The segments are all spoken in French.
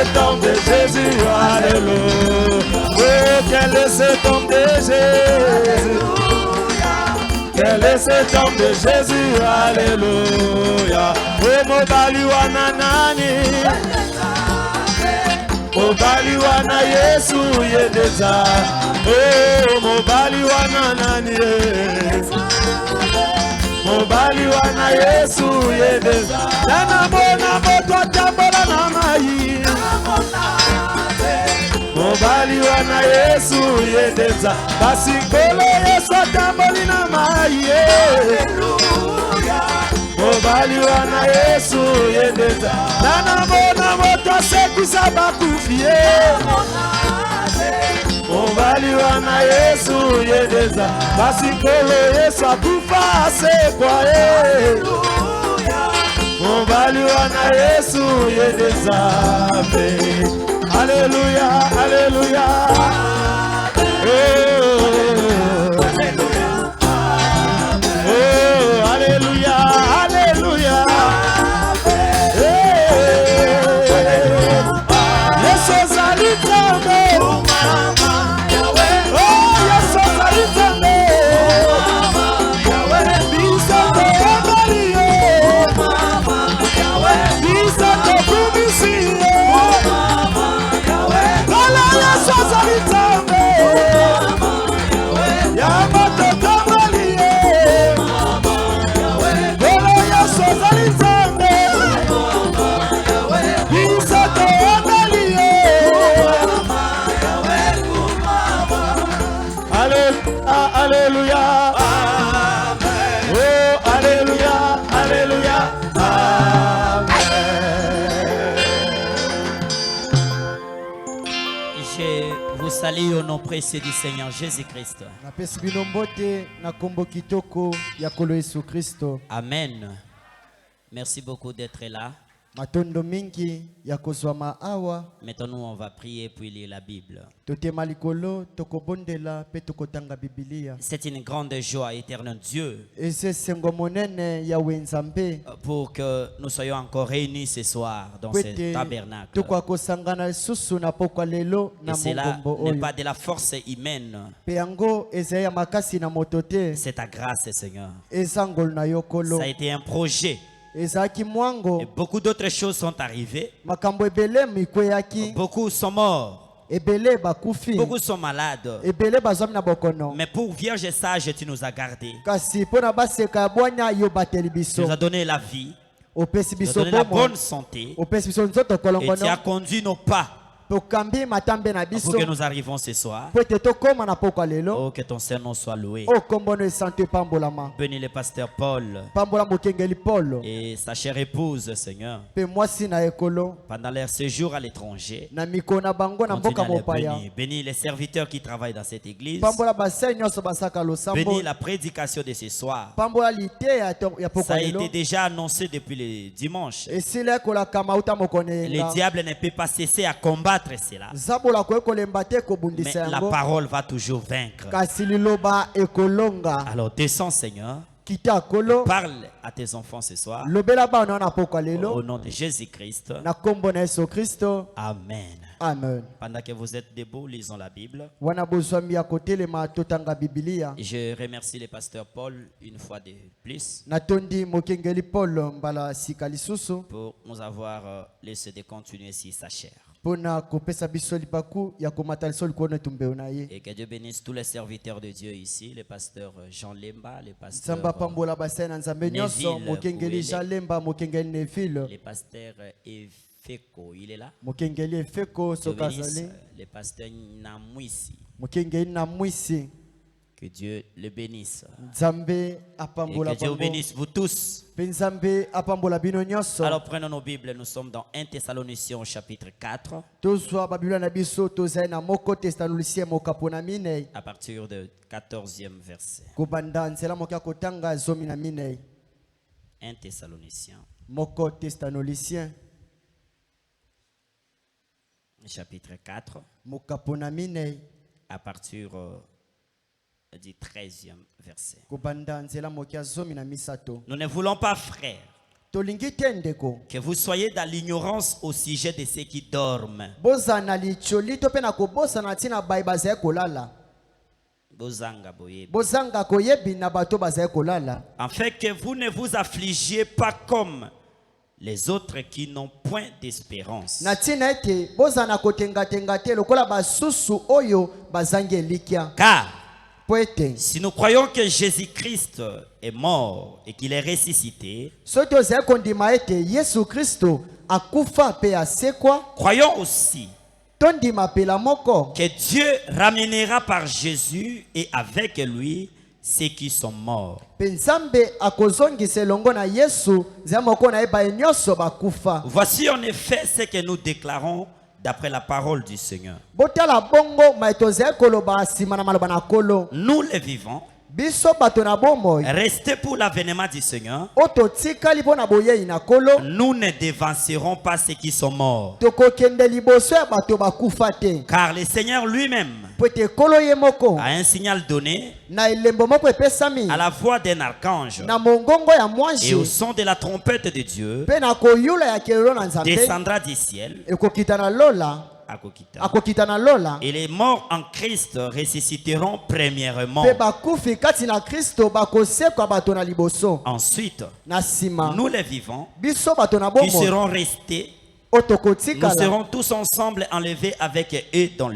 cet homme de Jésus, alléluia. Oh, quel est cet homme de Jésus? Quel est cet homme de Jésus, alléluia. Oh, mobali wana nani, mobali wana Yesu yedeza. Oh, mobali wana nani, mobali wana Yesu yedeza. Nana mona moto tambola na mai, mobali wana Yesu yedeza. Basi kolo Yesu tamboli na mai, mobali wana Yesu yedeza. Nana mona moto sekisa bakufie, mobali wana Yesu yedeza. Basi kolo Yesu akufa asekwa, mobali wana Yesu yedeza. Alléluia, alléluia. Oh, alléluia, alléluia. Yesu zalitambe, oh Yesu zalitambe, bisa tobalie, bisa tobumisi. Alléluia. Oh, alléluia, alléluia. Je vous salue au nom précieux du Seigneur Jésus-Christ. Amen. Merci beaucoup d'être là. Matondo mingi ya kozwama awa. Maintenant, on va prier puis lire la Bible. Totema likolo tokobondela pe tokotanga Biblia. C'est une grande joie, éternel Dieu, Ese sengo monene ya wenzambe pour que nous soyons encore réunis ce soir dans ce tabernacle. tukwa kosangana susu na pokwa lelo Et na cela mongombo n'est oyo. pas de la force humaine. Pe yango eza ya makasi na motote. C'est ta grâce, Seigneur. Eza ngolo na yokolo. Ça a été un projet. Ezaki mwango. Et beaucoup d'autres choses sont arrivées. Makambo ebele mikweyaki. Beaucoup sont morts. Ebele bakufi. Beaucoup sont malades. Ebele bazwami na bokono. Mais pour vierge sage, tu nous as gardés. Kasi pona baseka bwanya yo bateli Tu biso. nous as donné la vie. Opesi Tu nous as biso donné la bomo. bonne santé. Opesi biso nzoto Et kolongono. tu as conduit nos pas Pokambi matambe na biso. pour que nous arrivions ce soir. Po te tokoma na pokwa lelo. Oh, que ton Saint-Nom soit loué. O kombono esante pambolama. Bénis le pasteur Paul Pambola mokengeli Polo. et sa chère épouse, Seigneur. Pe mwasi na ekolo. Pendant leur séjour à l'étranger, Na mikona bango na continue mboka à les mopaya. bénir. Bénis les serviteurs qui travaillent dans cette église. Pambola basai nyonso basaka losambo. Bénis la prédication de ce soir. Pambola lite ya Ça pokwa a lelo. été déjà annoncé depuis le dimanche. Esile kola kama uta mokone. Le diable ne peut pas cesser à combattre cela. Zabola ko ekolemba te ko Mais bundisa la yango. parole va toujours vaincre. Kasi liloba ekolonga. Alors descends, Seigneur. Kita kolo. Parle à tes enfants ce soir. Lobela bana na pokwa Au lelo. nom de Jésus-Christ. Na kombo na Yesu Kristo. Amen. Amen. Pendant que vous êtes debout, lisons la Bible. Wana bozwami ya kotelema totanga Biblia. Je remercie le pasteur Paul une fois de plus Natondi mokengeli Paul mbala sika lisusu pour nous avoir laissé de continuer sur sa chair. pona kopesa biso lipaku ya komata liso likono etumbeo na ye. Et que Dieu bénisse tous les serviteurs de Dieu ici, le pasteur Jean Lemba, le pasteur Nzamba pambola basai na nzambe nyonso mokengeli Jalemba mokengeli Neville le pasteur Efeko, il est là. mokengeli Efeko Dieu bénisse sokazali le pasteur Namwisi. mokengeli na mwisi. Que Dieu le bénisse. Nzambe Et apambola que Dieu bango. bénisse vous tous. Pe Nzambe apambola bino nyonso. Alors prenons nos Bibles, nous sommes dans 1 Thessaloniciens au chapitre 4, tozwa babiblia na biso tozali na moko Thessaloniciens mokapo na minei à partir du 14e verset. kobanda nzela moko ya kotanga zomi na minei. 1 Thessaloniciens, Moko Thessaloniciens chapitre 4, mokapo na minei à partir du 13e verset. kobanda nzela moko ya zomi na misato. Nous ne voulons pas, frères, tolingi te ndeko que vous soyez dans l'ignorance au sujet de ceux qui dorment. bozana licholi to pe na kobosana ntina bayi bazali kolala Bozanga boyebi. bozanga koyebi na bato bazali kolala Afin que vous ne vous affligiez pas comme les autres qui n'ont point d'espérance. na ntina ete bozana kotengatenga te lokola basusu oyo bazangi elikya Car po ete si nous croyons que Jésus-Christ est mort et qu'il est ressuscité, soki tozali kondima ete yesu kristo akufa mpe asekwa croyons aussi tondima pela moko que Dieu ramènera par Jésus et avec lui ceux qui sont morts. mpe nzambe akozongisa elongo na yesu nzela moko na ye baye nyonso bakufa Voici en effet ce que nous déclarons d'après la parole du Seigneur. botala bongo mai tozali koloba nsima na maloba na nkolo Nous les vivants, biso bato na bomoi restés pour l'avènement du Seigneur, oyo totikali mpo na boyei na nkolo nous ne devancerons pas ceux qui sont morts. tokokende liboso ya bato bakufa te Car le Seigneur lui-même po ete nkolo ye moko a un signal donné na elembo moko epesami à la voix d'un archange na mongongo ya et mwanshi au son de la trompette de Dieu mpe na koyula ya kelelo na nzambe descendra du ciel ekokita na lola Akokita. akokita na lola Et les morts en Christ ressusciteront premièrement. mpe bakufi kati na kristo bakosekwa bato na liboso Ensuite, na nsima nous les vivants biso bato na qui bomoi serons restés, oyo nous tokotikala serons tous ensemble enlevés avec eux dans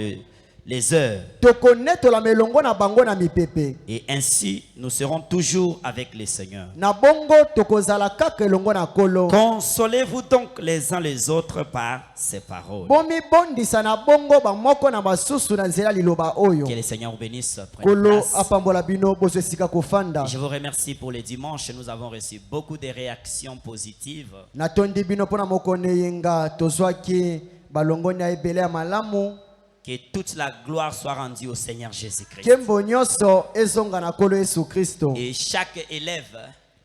les heures. tokonetolama elongo na bango na mipepe Et ainsi, nous serons toujours avec le Seigneur. na bongo tokozala kaka elongo na nkolo Consolez-vous donc les uns les autres par ces paroles. bomibondisa na bongo bamoko na basusu na nzela liloba oyo Que le Seigneur vous bénisse. Prenez nkolo place. apambola bino bozwa esika kofanda Je vous remercie pour les dimanches. Nous avons reçu beaucoup de réactions positives. natondi bino mpo na mokolo eyenga tozwaki balongoni ya ebele ya malamu Que toute la gloire soit rendue au Seigneur Jésus-Christ. nkembo nyonso ezonga na nkolo yesu kristo Et chaque élève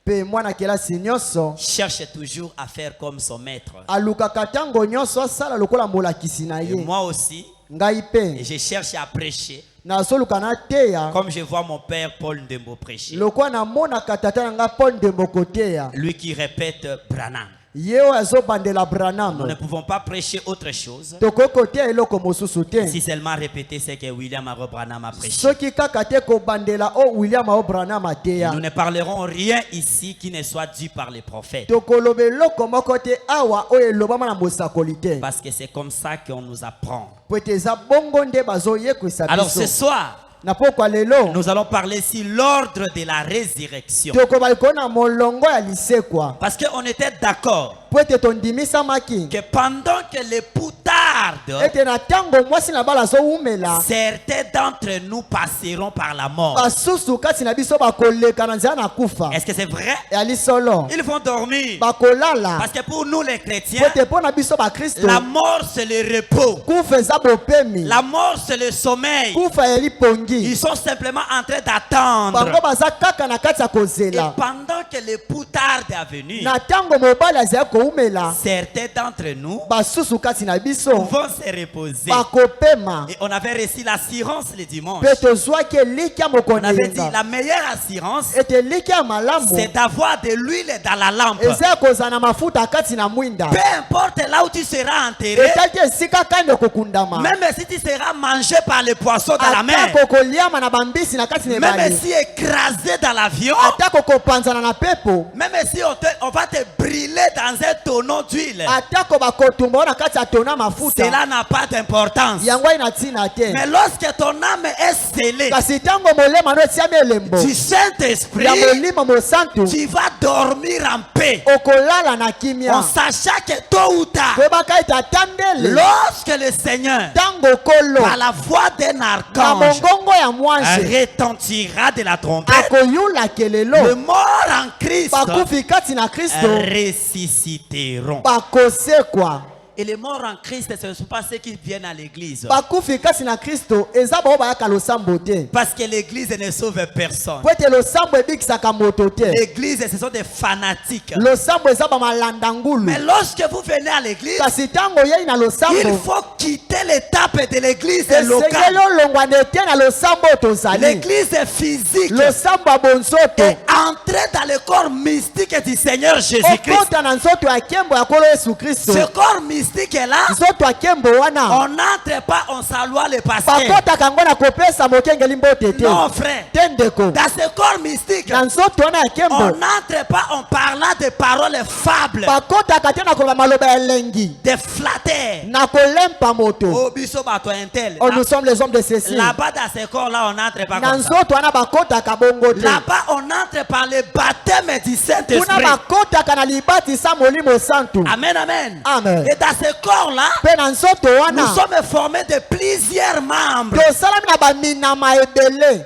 mpe mwana kelasi nyonso cherche toujours à faire comme son maître. alukaka ntango nyonso asala lokola molakisi na Et ye moi aussi, ngai et mpe je cherche à prêcher nazoluka nateya comme je vois mon père Paul Ndembo prêcher. lokola namonaka tata na ngai paul ndembo koteya Lui qui répète Branham. ye oyo azobandela Nous ne branam pouvons pas prêcher autre chose tokoki koteya eloko mosusu te si seulement répéter ce que William Aro Branham a prêché. soki kaka te kobandela o william ao branam ateya Nous ne parlerons rien ici qui ne soit dit par les prophètes. tokoloba eloko moko te awa oyo elobama na mosakoli te Parce que c'est comme ça qu'on nous apprend. po ete eza bongo nde bazoyekwisa Alors ce biso soir, na pokwa lelo nous allons parler sur l'ordre de la résurrection. tokobali kona molongo ya lisekwa Parce qu'on était d'accord po ete tondimisamaki que pendant que l'époux tarde, ete na ntango mwasi na bala azowumela certains d'entre nous passeront par la mort. basusu kati na biso bakoleka na nzela na kufa Est-ce que c'est vrai? yali solo Ils vont dormir. bakolala Parce que pour nous les po chrétiens, ete mpo na biso bakristo la mort c'est le repos. kufa eza bopemi La mort c'est le sommeil. kufa yeli pongi Ils sont simplement en train d'attendre. bango baza kaka na kati ya Et kozela pendant que l'époux tarde à venir, na ntango mobali azali koumela certains d'entre nous basusu kati na biso vont se reposer. bakopema Et on avait reçu l'assurance le dimanche. mpe tozwaki eliki ya On mokolo avait dit yenga la meilleure assurance, ete eliki ya malamu c'est d'avoir de l'huile dans la lampe. eza ya kozala na mafuta kati na mwinda Peu importe là où tu seras enterré, etaki esika kani okokundama même si tu seras mangé par les poissons dans la mer, atako koliama na bambisi na kati na même ebale si écrasé dans l'avion, atako kopanzana na pepo même si on va te brûler dans un tonneau d'huile, atako bakotumba o na kati ya tona mafuta cela n'a pas d'importance. yango ayi na ntina te Mais lorsque ton âme est scellée kasi ntango molema no etiami elembo du Saint-Esprit, ya molimo mosantu tu vas dormir en paix, okolala na en kimia sachant que tôt ou tard, koyebaka ete ata mbele lorsque le Seigneur, ntango kolo par la voix d'un na archange, mongongo ya mwanshi retentira de la trompette, akoyula les kelelo morts en Christ bakufi kati na kristo ressusciteront. bakosekwa Et les morts en Christ, ce ne sont pas ceux qui viennent à l'église. bakufi kasi na Kristo eza bao bayaka losambo te. Parce que l'église ne sauve personne. Po ete losambo ebikisaka moto te. L'église, ce sont des fanatiques. Losambo eza bamalanda ngulu. Mais lorsque vous venez à l'église, Kasi tango yei na il losambo faut quitter l'étape de l'église esengeli locale. olongwa nete na losambo tozali. L'église physique. Losambo ya bonzoto Et entrer dans le corps mystique du Seigneur Jésus-Christ. okota na nzoto ya nkembo ya Nkolo Yesu Kristo. Ce corps mystique est là. Nzoto ya nkembo wana On n'entre pas, on salue le pasteur. bakotaka yango na kopesa mokengeli mbote te. Non, frère. Te ndeko Dans ce corps mystique, na nzoto wana ya on nkembo n'entre pas en parlant de paroles fables, bakotaka te na koloba maloba ya elengi de flatteurs. na kolempa moto. Oh, biso bato intel. Oh, nous sommes les hommes de ceci. Là-bas, dans ce corps-là, on n'entre pas Na comme ça. nzoto wana bakotaka bongo te. Là-bas, on entre par le baptême du Kuna Saint-Esprit. bakotaka na libatisa molimo santu. Amen, amen. Amen. Et dans ce corps-là, Pe na nzoto nous wana sommes formés de plusieurs membres. tosalami na baminama ebele.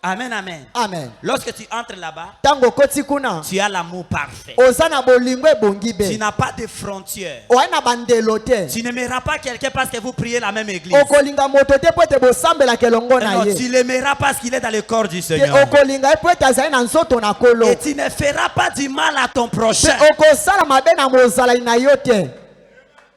Amen, amen. Amen. Lorsque tu entres là-bas, Tango koti kuna tu as l'amour parfait. oza na bolingo ebongi Tu be. n'as pas de frontières. Oai na bandelo te. Tu n'aimeras pas quelqu'un parce que vous priez la même église. Okolinga moto te po ete bosambelaka elongo na Non, ye. tu l'aimeras parce qu'il est dans le corps du Te Seigneur. okolinga ye po ete azali na nzoto na kolo. Et tu ne feras pas du mal à ton Te prochain. okosala mabe na mozalani na yo te.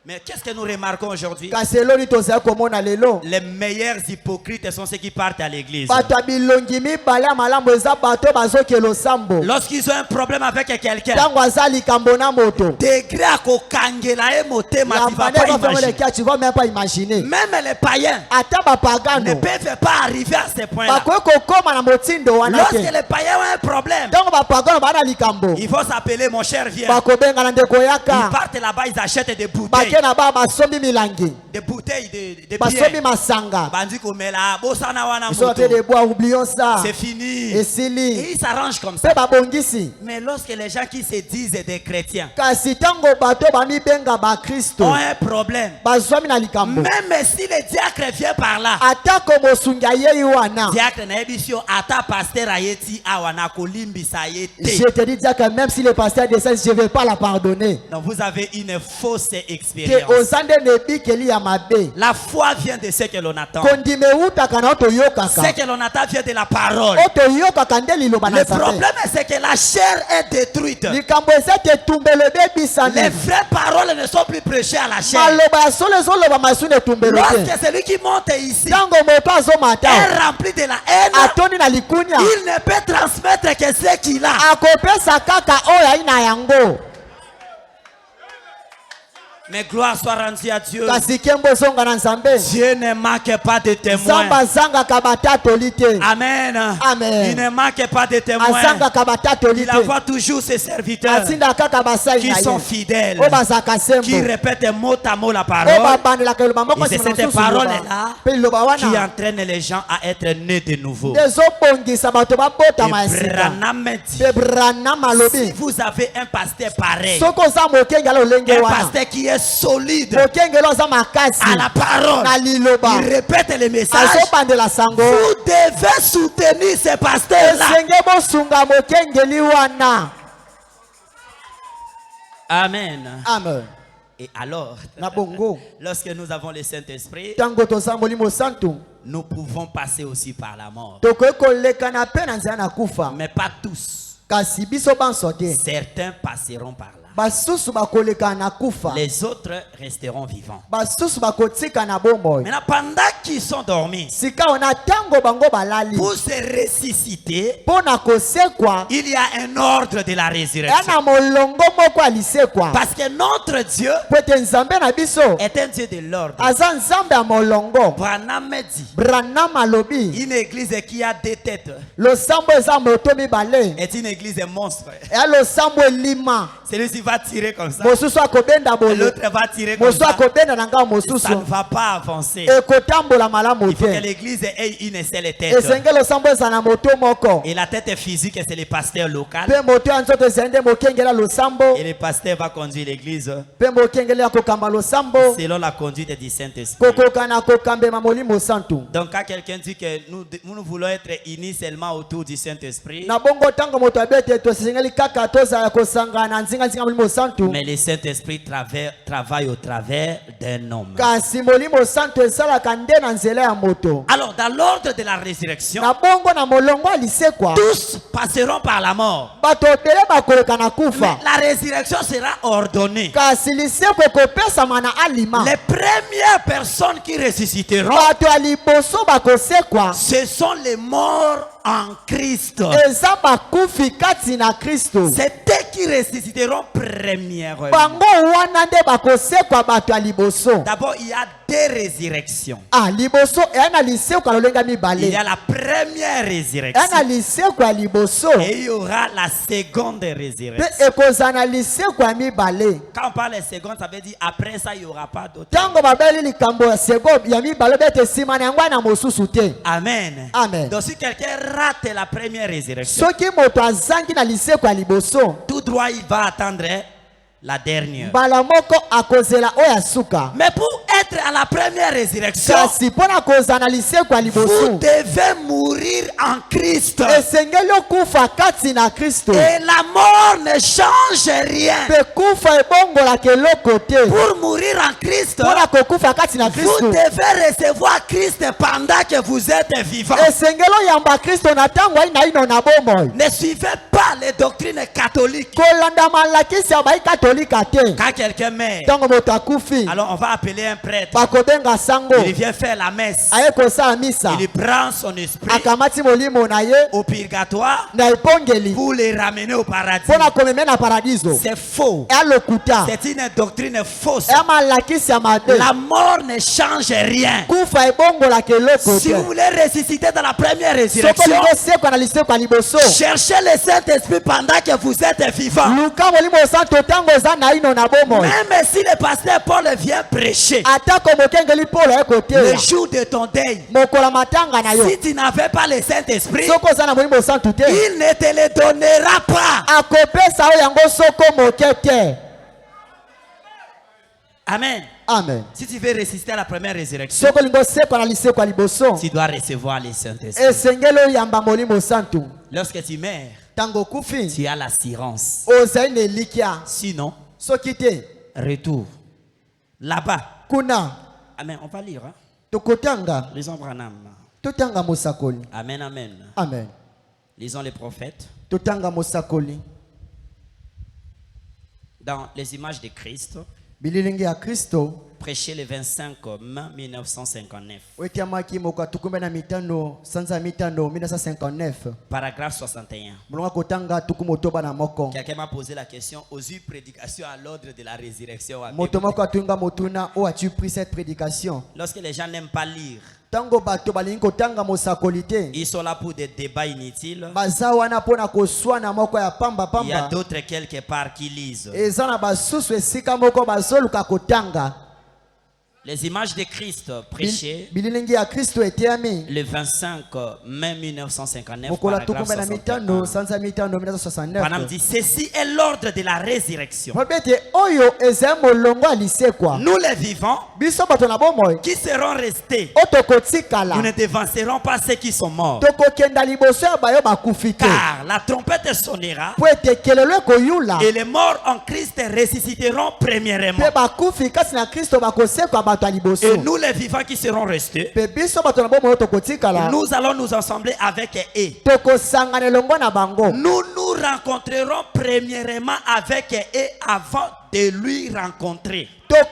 Mais qu'est-ce que nous remarquons aujourd'hui? Kasi eloni tozali komona lelo Les meilleurs hypocrites sont ceux qui partent à l'église. bato ya bilongi mibale ya malamu eza bato bazokela losambo. Lorsqu'ils ont un problème avec quelqu'un, Tango aza likambo na moto degré à kokangela ye motema, tu vas yambane pas bafengo imaginer. lekia tu vas même pas imaginer. Même les païens Ata ne bapagano peuvent pas arriver à ce point-là. bakoki kokoma na motindo wana Lorsque te. les païens ont un problème, Tango bapagano baa na likambo il faut s'appeler mon cher viens. bakobengana ndeko Ils yaka partent là-bas, ils achètent des bouteilles. bake na baa basombi milangi Des bouteilles de basombi bière. masanga Bandi komela, bosana wana ils sont en train moto. de boire, oublions ça. C'est fini. Esili Et ils s'arrangent comme ça. mpe babongisi. Mais lorsque les gens qui se disent des chrétiens Kasi tango bato bamibenga ont bakristo un problème, bazwami na likambo même si le diacre vient par là, atako mosungi ayei wana. diacre na ebisio ata pasteur ayeti awa na kolimbisa ye Je te. te dis dire que même si le pasteur décède, je ne vais pas la pardonner. Donc vous avez une fausse Que expérience. ozande nebikeli ya mabe. La foi vient de ce que l'on attend. Kondime utaka na Ce otoyokaka. que l'on attend vient de la parole. Otoyokaka nde liloba na Le Nzambe. problème c'est que la chair est détruite. Likambo eza te tumbelo Les ebebisani. vraies paroles ne sont plus prêchées à la chair. Maloba ya solo ezoloba masu na etumbelo te. Lorsque celui qui monte ici Tango moto azomata est rempli de la haine, atondi na likunya il ne peut transmettre que ce qu'il a. akopesa kaka oyo ai na yango. Mais gloire soit rendue à Dieu. Kasi kembo ezonga na Nzambe. Dieu ne manque pas de témoins. Nzambe azangaka batatoli te. Amen. Amen. Il ne manque pas de témoins. Azangaka batatoli Il te. envoie toujours ses serviteurs Atinda kaka basali qui na sont ye. fidèles, Oyo bazalaka qui sembo. répètent mot à mot la Oyo parole, babandelaka liloba moko Et c'est nsima na cette mosusu parole-là liloba. Mpe liloba qui wana entraîne les gens à être nés de nouveau. nde ezobongisa bato babotama ya Et sika. Branham dit, Mpe Branham si alobi vous avez un pasteur pareil, soki oza mokengela olenge un wana pasteur qui est solide mokengela oza makasi à la parole, na liloba il répète les messages, azobandela sango vous devez soutenir ces pasteurs-là. esenge bosunga mokengeli wana. Amen. Amen. Et alors, Na bongo lorsque nous avons le Saint-Esprit, tango toza molimo santu nous pouvons passer aussi par la mort. tokoki kolekana mpe na nzela na kufa. Mais pas tous. Kasi biso banso te Certains passeront par là. basusu bakoleka na kufa Les autres resteront vivants. basusu bakotika na bomoi. Maintenant, pendant qu'ils sont dormis, Sika ona tango bango balali pour se ressusciter, mpo na kosekwa il y a un ordre de la eya résurrection. na molongo moko alisekwa. Parce que notre Dieu Po ete nzambe na biso est un Dieu de l'ordre. aza nzambe ya molongo. Branham dit, Branham alobi une église qui a deux têtes losambo eza moto mibale est une église monstre. eya losambo elima. Celui-ci va tirer comme ça, Mosusu akobenda et boye l'autre va tirer comme mosusu ça. akobenda na ngai Ça ne mosusu va pas avancer. ekotambola malamu Il faut que te. l'église ait une seule tête. Esenge losambo eza na moto moko Et la tête physique, c'est le pasteur local. mpe moto ya nzoto ezali nde mokengela losambo Et le pasteur va conduire l'église mpe mokengeli ya kokamba losambo selon la conduite du Saint-Esprit. kokoka na kokambema molimo santu. Donc quand quelqu'un dit que nous voulons être unis seulement autour du Saint-Esprit, na bongo ntango moto abe ete tosengeli kaka tozala kosangana na nzinga molimo molimo santu Mais le Saint-Esprit travaille au travers d'un homme. kasi molimo santu esalaka nde na nzela ya moto. Alors, dans l'ordre de la résurrection, Na bongo na molongo ya lisekwa tous passeront par la mort. bato ebele bakoleka na Mais kufa la résurrection sera ordonnée. kasi lisekwa ekopesama na alima. Les premières personnes qui ressusciteront, bato ya liboso bakosekwa ce sont les morts en Christ. eza bakufi kati na Kristo. C'est eux qui ressusciteront premièrement. Bango wana nde bakosekwa bato ya liboso. D'abord, il y a deux résurrections. Liboso eya na lisekwa lolenga Il y mibale. a la première Eya na résurrection lisekwa ya liboso et il y aura la seconde pe résurrection. ekozala na lisekwa ya mibale. Quand on parle de seconde, ça veut dire après ça, il n'y aura pas d'autre. Tango babeli likambo ya sego ya mibale bete nsima na yango na mosusu te. Amen. Amen. Donc si quelqu'un rate la première résurrection, Soki moto azangi na lisekwa ya liboso tout droit, il va attendre la dernière. mbala moko akozela oyo ya suka. Mais pour être à la première résurrection, Kasi mpona kozala na lisekwa ya vous liboso devez mourir en Christ. esengeli okufa kati na Kristo. Et la mort ne change rien. Pe kufa ebongolaka eloko te. Pour mourir en Christ, Mpona kokufa kati na vous Kristo devez recevoir Christ pendant que vous êtes vivant. esengeli oyamba Kristo na ntango ayi na ino na bomoi. Ne suivez pas les doctrines catholiques. kolanda malakisi ya baikatolika te. Quand quelqu'un meurt, Ntango moto akufi alors on va appeler un prêtre. bakobenga sango Il vient faire la messe. aye kosala misa Il prend son esprit akamati molimo na ye au purgatoire na epongeli pour les ramener au paradis. mpona komeme na paradiso. C'est faux. eya lokuta C'est une doctrine fausse. eya malakisi ya mabe. La mort ne change rien. kufa ebongolaka eloko Si te. vous voulez ressusciter dans la première Soko résurrection, lingosekwa na lisekwa ya liboso cherchez le Saint-Esprit pendant que vous êtes vivant. luka molimo santo ntango oza na ino na bomoi. Même si le pasteur Paul vient prêcher atako mokengeli polo aye le koteya jour de ton deuil, mokola matanga na yo si tu n'avais pas le Saint-Esprit, soko oza na molimo santu te il ne te le donnera pas. akopesa oyo yango soko moke te. Amen. Amen. Si tu veux résister à la première résurrection, soko lingo sekwa na lisekwa ya liboso tu dois recevoir le Saint-Esprit. esengeli oyamba molimo santu. Lorsque tu meurs, Tango okufi tu as l'assurance. ozali na elikya. Sinon, Soki te retour. Là-bas. kuna Amen. On va lire. Hein? tokotanga Lisons Branham. totanga mosakoli. Amen, amen. Amen. Lisons les prophètes. Totanga mosakoli. Dans les images de Christ, Bililingi ya Kristo prêché le 25 mai 1959. wetiamaki moko atukumbe na mitano sanza ya mitano 1959 Paragraphe 61. mulonga kotanga tukumotoba na moko. Quelqu'un m'a posé la question aux prédications à l'ordre de la résurrection. Moto moko atunga motuna o as-tu pris cette prédication? Lorsque les gens n'aiment pas lire, Tango bato balingi kotanga mosakoli te. ils sont là pour des débats inutiles. Baza wana pona koswana moko ya pamba Il y a pamba. d'autres quelque part qui lisent. Eza na basusu esika moko bazoluka kotanga. Les images de Christ prêchées Bililingi ya Kristo etiami. le 25 mai 1959. Mokola Paragraphe tukumbe na mitano 61. sanza mitano Branham 1969. dit ceci est l'ordre de la résurrection. Mobete oyo eza molongo alisekwa. Nous les vivants Biso bato na bomoi. qui seront restés, Otokotikala. nous ne devancerons pas ceux qui sont morts. Tokokenda liboso ya bayo bakufi te. Car la trompette sonnera Po ete kelelo ekoyula. et les morts en Christ ressusciteront premièrement. Pe bakufi kasi na Kristo bakosekwa bato ya liboso. Et nous les vivants qui seront restés, Pe biso bato na bomoi tokotikala. nous allons nous assembler avec eux. Tokosangana elongo na bango. Nous nous rencontrerons premièrement avec eux avant de lui rencontrer.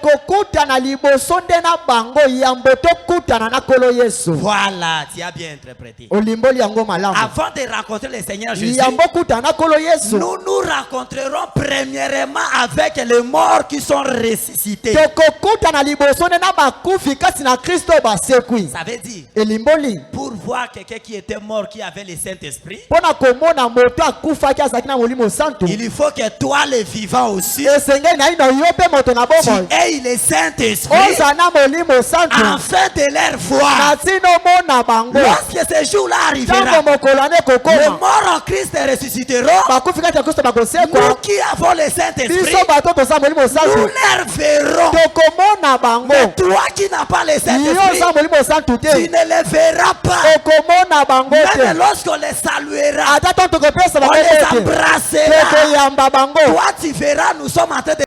Tokokutana liboso nde na bango yambo tokutana na kolo Yesu. Voilà, tu as bien interprété. Olimboli yango malamu. Avant de rencontrer le Seigneur Jésus, Yambo kutana na kolo Yesu. nous nous rencontrerons premièrement avec les morts qui sont ressuscités. Tokokutana liboso nde na bakufi kasi na Kristo basekwi. Ça veut dire, Elimboli. pour voir quelqu'un qui était mort, qui avait le Saint-Esprit, Pona komona moto akufaki azalaki na molimo santu. il faut que toi, le vivant aussi, Esengeli na ino yo pe moto na tu bomoi. aies le Saint-Esprit Oza na molimo santu. afin de leur voir. Na tino tokomona bango Lorsque ce jour-là arrivera, ntango mokolo ane les kokoma morts en Christ ressusciteront. bakufi kati ya kristo Nous bakosekwa qui avons le Saint-Esprit, biso bato toza molimo nous santu les verrons. tokomona bango Mais toi qui n'as pas le yo Saint-Esprit, oza molimo santu tu te ne les verras pas. okomona bango Même te lorsqu'on les saluera, ata ntango tokopesa on bango les te embrassera. tokoyamba bango Toi tu verras, nous sommes en train de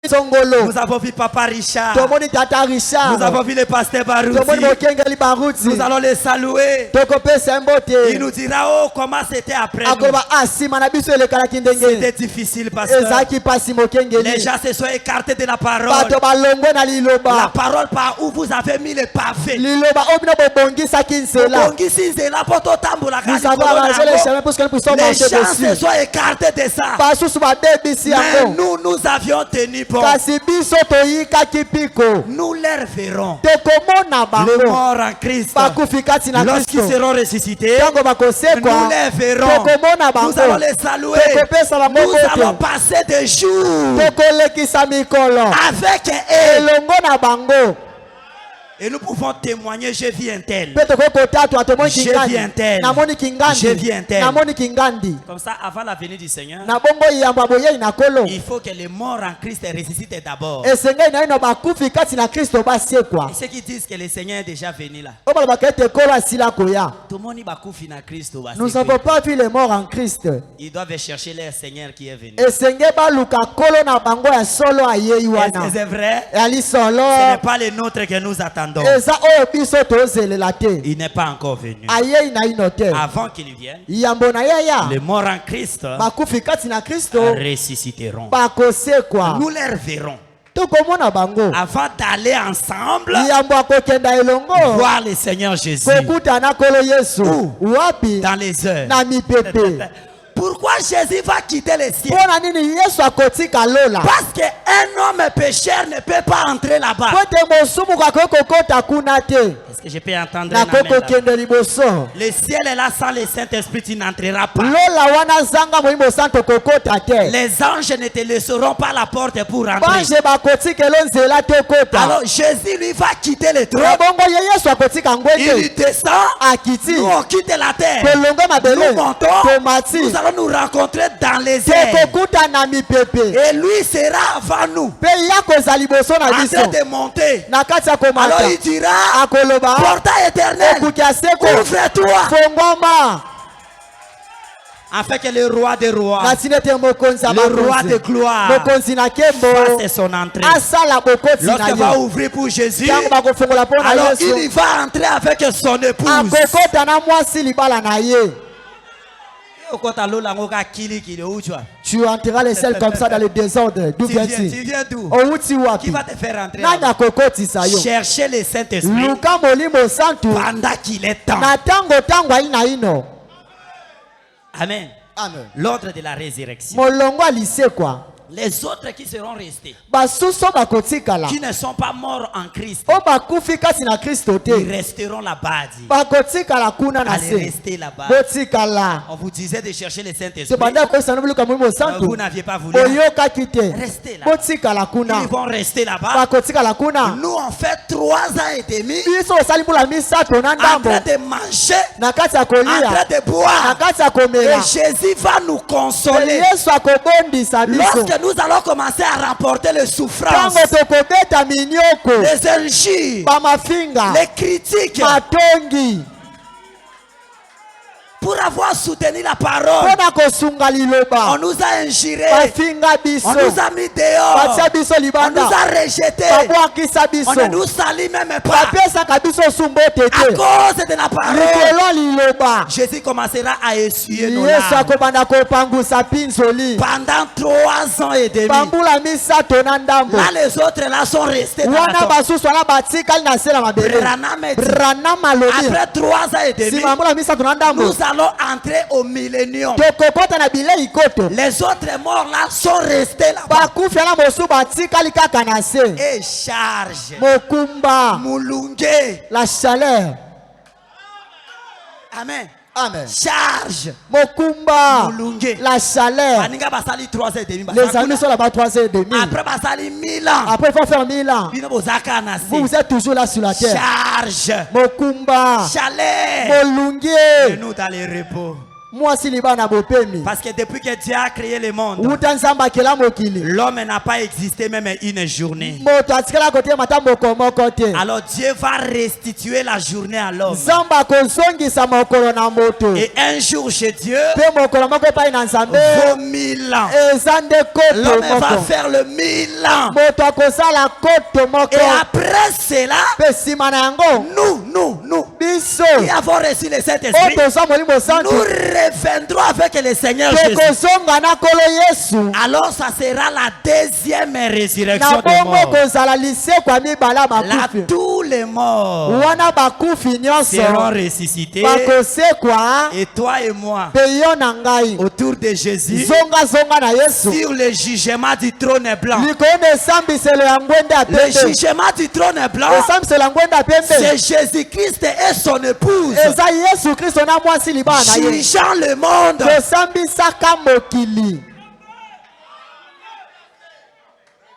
songolo Nous avons vu Papa Richard. tomoni tata richard Nous avons vu le pasteur tomoni Barouti. mokengeli baruti Nous allons les saluer. tokopesa Il mbote nous dira, oh, comment c'était après nous. akoloba nsima na biso elekalaki ndenge C'était difficile, pasteur. ezalaki pasi Les mokengeli gens se sont écartés de la parole. bato balongwe na La liloba parole par où vous avez mis les pavés. liloba oyo bino bobongisaki nzela Bongisi nzela po totambolaka nous avons likolo na arrangé les yango. chemins pour que nous puissions Les marcher gens se dessus sont écartés de ça. basusu babebisi Mais yango nous avions tenu bon. kasi biso toyikaki piko Nous les verrons. tokomona Les bango morts en Christ. bakufi kati na Lorsqu'ils kristo seront ressuscités, ntango nous bakosekwa les verrons. tokomona Nous allons bango les saluer. tokopesa bango Nous allons bote passer des jours tokolekisa mikolo avec eux. elongo na bango Et nous pouvons témoigner, je vis un tel. mpe tokoki kotatwa tomoni Je kingandi viens tel. namoni Je kingandi viens tel. namoni kingandi Comme ça, avant la venue du Seigneur, na bongo yambo ya boyei na kolo il faut que les morts en Christ ressuscitent d'abord. esengeli na ino bakufi kati na kristo basekwa Et ceux qui disent que le Seigneur est déjà venu là, oyo balobaka ete kolo asila koya tout le monde y bakufi na Christ. nous n'avons pas vu les morts en Christ Ils doivent chercher leur Seigneur qui est venu. esenge baluka kolo na bango ya solo ayei Est-ce wana que c'est vrai? yali solo Ce n'est pas le nôtre que nous attendons. eza oyo biso tozelela te Il n'est pas encore venu. ayei na ino te Avant qu'il vienne, yambo na yaya les morts en Christ bakufi kati na kristo ressusciteront. bakosekwa Nous les verrons. tokomona bango Avant d'aller ensemble yambo akokenda elongo voir le Seigneur Jésus kokutana kolo yesu wapi dans les heures. na mipepe Pourquoi Jésus va quitter les cieux? mpona nini yesu akotika lola Parce qu'un homme pécheur ne peut pas entrer là-bas. po ete mosumuku akoki kokota kuna te Est-ce que je peux entendre un amen nakoki là? kokende liboso Le ciel est là sans le Saint-Esprit, tu n'entreras pas. lola wana zanga molimo santo kokota te Les anges ne te laisseront pas la porte pour rentrer. bange bakotikela nzela tokota Alors Jésus lui va quitter le trône. na bongo ye yesu akotika ngwe Il te descend. akiti Nous on quitte la terre. tolonge mabele Nous montons. tomati Nous allons nous rencontrer dans les airs. tokokuta na mipepe Et lui sera avant nous. mpe ya koza liboso na En biso train de monter. na kati ya Alors komata il dira, akoloba portail éternel, ekuki ya seko ouvre-toi. fongwama Afin que le roi des rois, na tina ete mokonzi ya le roi de bakonzi gloire, mokonzi na kembo fasse son entrée. asala bokoti na Lorsqu'il va ye ouvrir pour Jésus, ntango bakofongola mpo na alors il y yesu va entrer avec son épouse. akokota na mwasi libala na ye tu entreras les selles comme ça dans le désordre d'où Tu viens viens-tu d'où? outi Qui wapi va te faire entrer nani là-bas? akokotisa yo Cherchez le Saint-Esprit luka molimo santu pendant qu'il est temps. na ntango ali na ino Amen. amen L'ordre de la résurrection. molongo alisekwa Les autres qui seront restés, basusu bakotikala qui ne sont pas morts en Christ, o bakufi kati na kristo ils te resteront là-bas. dit. bakotikala kuna na Allez se rester là-bas. botikala On vous disait de chercher le Saint-Esprit. tobanda koyesa no biluka molimo Mais santu vous n'aviez pas voulu. oyokaki te Restez là. botikala kuna Ils vont rester là-bas. bakotikala kuna Nous, on fait 3 ans et demi biso osali mbula misato na en ndambo train de manger, na kati ya en train kolia de na boire. kati ya Et komela Jésus va nous consoler. yesu akobondisa biso Lorsque nous allons commencer à remporter les souffrances, ntango tokobeta minioko les injures, bamafinga les critiques, matongi pour avoir soutenu la parole, mpona kosunga on liloba nous a injurés, bafinga biso on nous a mis dehors, batia biso on nous libanda a rejetés, babwakisa on ne biso nous salue même pas bapesaka biso sumbote à te cause de la parole. likolo liloba Jésus commencera à essuyer nos yesu larmes akobanda kopangusa pinzoli pendant 3 ans et demi. bambula misato na ndambo Là, les autres là sont restés dans la wana tombe. basusu wana batikali na se na mabele Branham a dit, branam alobi après 3 ans et demi, nsima mbula misato na ndambo nous allons entrer au millénium. tokokota na bilei koto Les autres morts là sont restés là-bas. bakufi ala mosusu batikali kaka na se Et charge, mokumba Moulungue. la chaleur Amen. Amen. Charge. Mokumba. Mulunge. La chaleur. Baninga basali 3h30. Les amis sont là-bas 3h30. Après basali 1000 ans. Après, il faut faire 1000 ans. Bino bozaka na se. Vous êtes toujours là sur la terre. Charge. Mokumba. Chaleur. Molunge. Et nous dans le repos. Moi, si liba na bopemi. Parce que depuis que Dieu a créé le monde, Utanzamba kela mokili. l'homme n'a pas existé même une journée. Moto atikala kote matambo komoko te. Alors Dieu va restituer la journée à l'homme. Zamba kozongisa mokolo na moto. Et un jour chez Dieu, Pe mokolo moko epai na Nzambe. vaut 1000 ans. Eza nde koto L'homme va moko. faire le 1000 ans. Moto akosala koto moko. Et après cela, Pe sima na yango. nous, Biso. qui avons reçu le Saint-Esprit, Oto sa molimo nous santo. reviendrons avec le Seigneur Jésus. Tokozonga na kolo Yesu. Alors ça sera la deuxième résurrection Na des bongo morts. kozala lisekwa mibala Là, bakufi. tous les morts Wana bakufi nyonso. seront ressuscités. Bakosekwa. Et toi et moi, Pe yo na ngai. autour de Jésus, Zonga na Yesu. sur le jugement du trône blanc. Likone esambiselo ya ngwende ya Le pembe. jugement du trône blanc, Esambiselo ya ngwende ya pembe. c'est Jésus-Christ et son épouse Eza Yesu Kristo na mwasi libana na ye. jugeant le monde. Tosambisaka mokili.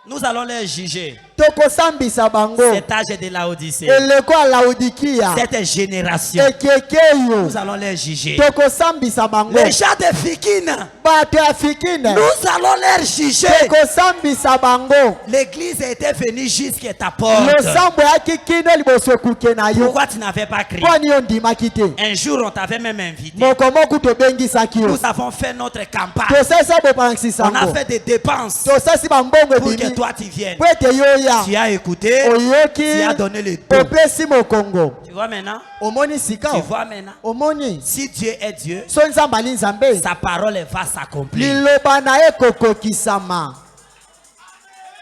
Nous allons les juger. Tokosambisa bango. Cet âge de la Odyssée, Eleko ya Laodikia. cette génération, Ekekeyo. nous allons les juger. Tokosambisa bango. Les gens de Fikine, Bato ya fikine. nous allons les juger. Tokosambisa bango. L'église était venue jusqu'à ta porte. Losambo ya kikino liboso kuke na yo. Pourquoi tu n'avais pas crié? Pwani yo ndimaki te. Un jour, on t'avait même invité. Moko moku tobengisaki yo. Nous avons fait notre campagne. Tosesa On bopangisisa a ngo. fait des dépenses Tosasi bambongo pour que ebimi. toi tu viennes. Po ete yo ya. Tu as écouté, Oyoki. tu as donné le tout. Opesi mokongo. Tu vois maintenant? Omoni sika. Tu vois maintenant? Omoni. Si Dieu est Dieu, So nzamba ali nzambe. sa parole va s'accomplir. Liloba na ye kokokisama.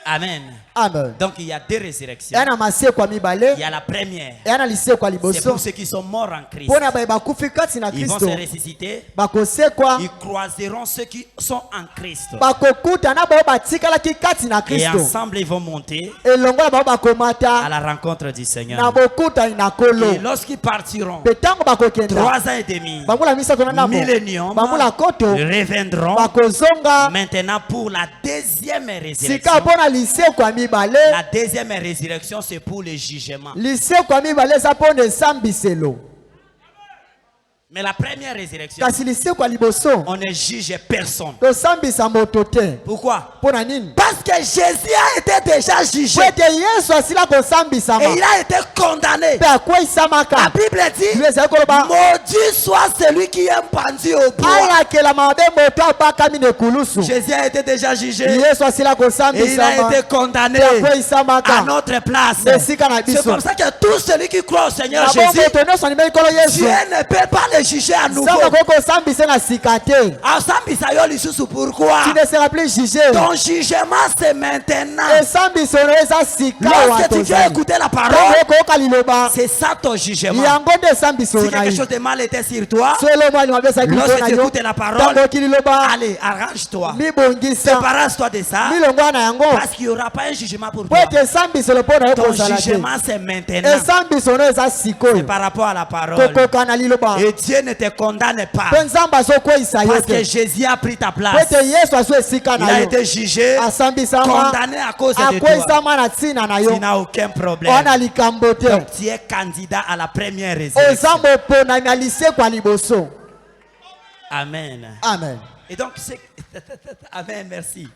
Amen. Amen. Donc il y a deux résurrections. Yana masekwa mibale. Il y a la première. Yana lisekwa C'est liboso. pour ceux qui sont morts en Christ. Pona baye bakufi kati na Ils vont Kristo. se ressusciter. Bakosekwa. Ils croiseront ceux qui sont en Christ. Bakokuta na bao batikalaki kati na Et Kristo. ensemble, ils vont monter Elongo na bao à bakomata. la rencontre du Na Seigneur. bokuta ina Et kolo. lorsqu'ils partiront, Petango bakokenda. 3 ans et demi, Bamula misato na nabo. millénium, Bamula koto. reviendront Bakozonga. maintenant pour la deuxième résurrection. Sika pona lisekwa mibale. La deuxième résurrection, c'est pour le jugement. Lisekwa mibale eza pona esambiselo. Mais la première résurrection, Kasi lisekwa liboso. on ne juge personne. Tosambisa moto te. Pourquoi? Pona nini? Parce que Jésus a été déjà jugé Po ete Yesu asila kosambisama. et il a été condamné. Pe akweyisamaka. La Bible dit, Bible ezali koloba. maudit soit celui qui est pendu au bois. Ayakela mabe moto abakami na ekulusu. Jésus a été déjà jugé Yesu asila et il a kosambisama. été condamné Pe à akweyisamaka. notre place. Esika na C'est biso. comme ça que tout celui qui croit au Seigneur Na bongo Jésus, to nyonso andimeli kolo Yesu. Dieu ne peut pas le juger à nouveau. Samba koko osambise na sika te. Asambisa yo lisusu, pourquoi? Tu ne seras plus jugé. Ton jugement c'est maintenant. Esambiso no eza sika Lorsque tu viens wato. écouter la parole, Tango okoyoka liloba. c'est ça ton jugement. Yango nde esambiso Si na quelque ye. chose de mal était sur toi, So eloko ali mabe ezalaki lorsque mpona tu yo. écoutes la parole, Tango oyoki liloba. allez, arrange-toi. Mibongisa. Débarrasse-toi de ça, Milongwa na yango. parce qu'il n'y aura pas un jugement pour Po toi. ete esambiselo mpona yo Ton kozala te. jugement c'est maintenant. Esambiso no eza C'est sikoyo. par rapport à la parole. Kokoka na liloba. Et Dieu ne te condamne pas. Mpe nzambe azokweyisa yo Parce que te. Jésus a pris ta Po place. ete Yesu azwi esika Il na a yo. été jugé, Asambisama. condamné à cause de toi. Akweyisama na ntina na yo. Tu n'as aucun problème. Wana likambo te. Donc tu es candidat à la première résurrection. Oza moponami ya lisekwa liboso. Amen. Amen. Et donc, c'est... Amen, merci.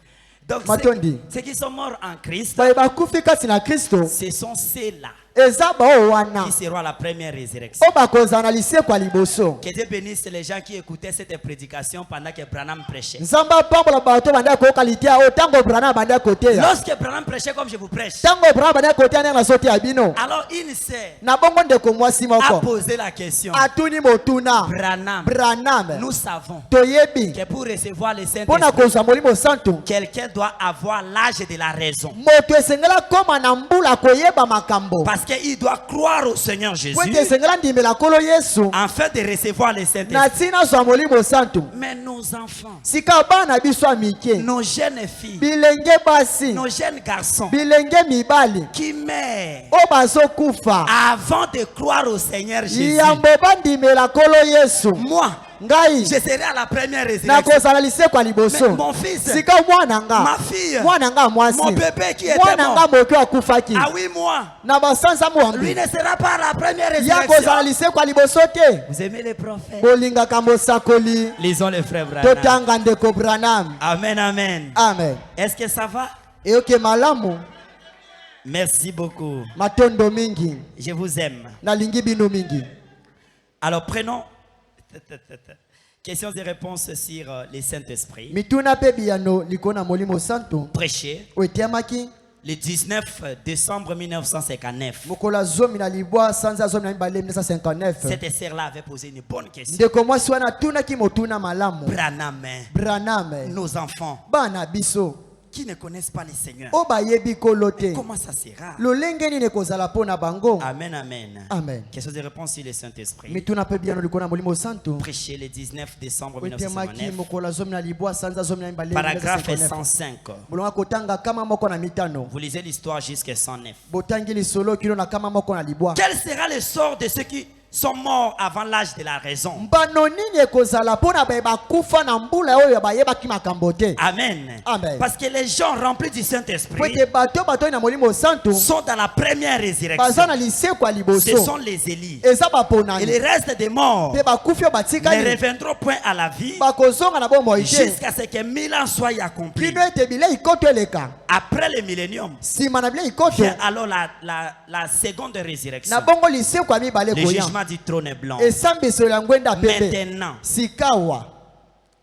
Donc, Matondi. ceux qui sont morts en Christ, Baye bakufi kati na Kristo. ce sont ceux-là Eza bao wana. qui seront à la première résurrection. O bakozala na lisekwa liboso. Que Dieu bénisse les gens qui écoutaient cette prédication pendant que Branham prêchait. Nzamba pambola bato banda koyoka litia o tango Branham banda koteya. Lorsque Branham prêchait comme je vous prêche, Tango Branham banda koteya ndenge nazoteya bino. alors une sœur Na bongo ndeko mwasi a moko. posé la question. Atuni motuna. Branham, Branham. nous savons Toyebi. que pour recevoir le Pona Saint-Esprit, kozwa molimo santo. quelqu'un doit avoir l'âge de la raison. Moto esengela koma na mbula koyeba makambo. Parce Parce qu'il doit croire au Seigneur Jésus po ete esengela ndimela nkolo yesu afin de recevoir le Saint-Esprit. na ntina zwa molimo santu. Mais nos enfants, Sika bana biso ya mike, nos jeunes filles, bilenge basi, nos jeunes garçons bilenge mibali qui meurent o bazokufa avant de croire au Seigneur Jésus. yambo bandimela nkolo yesu, Moi, ngai je serai à la première résurrection. nakozala lisekwa liboso. Mais mon fils, Sika mwana nga, ma fille, mwana nga mwasi, mon bébé qui était mwana nga mort, moki akufaki à 8 mois, na basanza lui mwambi ne sera pas à la première ya kozala résurrection. lisekwa liboso te. Vous aimez les prophètes? Bolingaka mosakoli, Lisons les frères Branham. totanga ndeko Branham. Amen, amen. Amen. Est-ce que ça va? Eyoke malamu, Merci beaucoup. matondo mingi, Je vous aime. nalingi bino mingi. Alors prenons questions et réponses sur le Saint-Esprit. Mituna pe biyano likona molimo santo Prêché oetiamaki le 19 décembre 1959. mokola zomi na libwa sanza zomi na mibale 1959. Cette sœur-là avait posé une bonne question. Ndeko mwasi wana tunaki motuna malamu. Branham, Branham, nos enfants bana biso qui ne connaissent pas le Seigneur, o bayebi kolo te, comment ça sera? lolenge nini ekozala mpo na bango. Amen, amen. Amen. Questions et réponses sur le Saint-Esprit. Mituna pe biyano likona molimo santo Prêché le 19 décembre oetiamaki 1959. mokola zomi na libwa sanza zomi na mibale Paragraphe 1959. 105. Bolonga kotanga kama moko na mitano, Vous lisez l'histoire jusqu'à 109. botangi lisolo kilo na kama moko na libwa. Quel sera le sort de ceux qui sont morts avant l'âge de la raison? Mbano nini ekozala mpo na bayeba kufa na mbula oyo bayebaki makambo te. Amen. Amen. Parce que les gens remplis du Po Saint-Esprit ete bato na molimo santo sont dans la première baza résurrection. na lisekwa Ce liboso, sont les Élis. eza Et baponani les restes des morts mpe bakufi oyo ne batikali reviendront point à la vie bakozonga na bomoi te jusqu'à ce que 1000 ans soient accomplis. kino ete bilei koto eleka. Après le millénium, Nsima na bilei koto vient alors la seconde résurrection. na bongo lisekwa mibale Le koya, jugement du trône blanc. esambiselo ya ngwenda pembe. Maintenant, Sikawa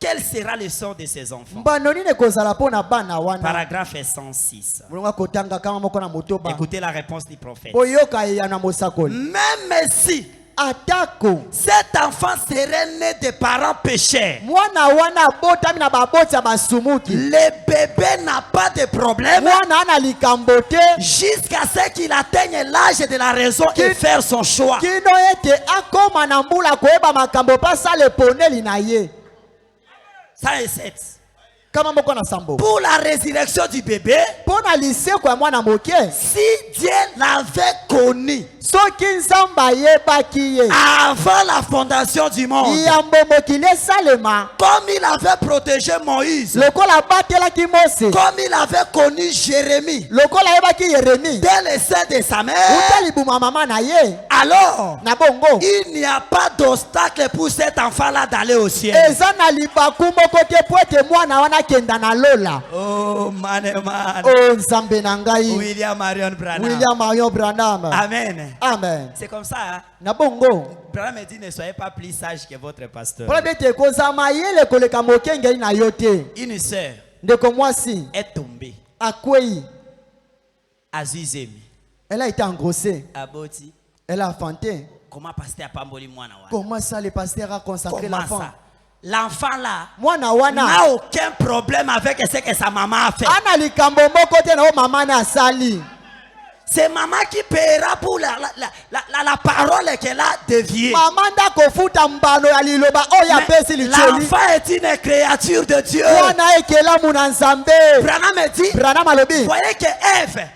quel sera le sort de ces enfants? mbano nini ekozala mpo na bana wana. Paragraphe 106. Bolonga kotanga kama moko na motoba Écoutez la réponse du prophète. boyoka eya na mosakoli. Même si Atako cet enfant serait né de parents pécheurs, mwana wana abotami na baboti ya basumuki, le bébé n'a pas de problème mwana ana likambo te jusqu'à ce qu'il atteigne l'âge de la raison et faire son choix. kino ete akoma na mbula koyeba makambo mpe asala eponeli na ye. 107. Kama moko na sambo Pour la résurrection du bébé, mpo na liseko ya mwana moke, si Dieu l'avait connu soki nzambe ayebaki ye avant la fondation du monde, yambo mokili esalema, comme il avait protégé Moïse, lokola abatelaki Mose, comme il avait connu Jérémie lokola ayebaki Yeremi dès le sein de sa mère, uta libuma mama na ye, alors na bongo il n'y a pas d'obstacle pour cet enfant-là d'aller au ciel. eza na libaku moko te po ete mwana wana akenda na lola. Oh, man. O nzambe na ngai, William Marion Branham. William Marion Branham. Amen. Amen. C'est comme ça. Hein? Na bongo Branham dit ne soyez pas plus sage que votre pasteur. mpona bete kozama yele koleka mokengeli na yo te. Une sœur Ndeko mwasi est tombée akwei, à Zuzemi. elle a été engrossée, À Boti. elle a enfanté. Comment pasteur Pamboli Mwana wana? Comment ça le pasteur a consacré Comment l'enfant? ça? L'enfant là Mwana wana n'a aucun problème avec ce que sa maman a fait. ana likambo moko te na o mama na asali. C'est maman qui paiera pour la parole qu'elle a déviée. Mama ndakofuta mbano ya liloba oyo apesi Mais licheli. l'enfant est une créature de Dieu. Mwana ekelamu na nzambe. Branham dit, Branham alobi voyez que Ève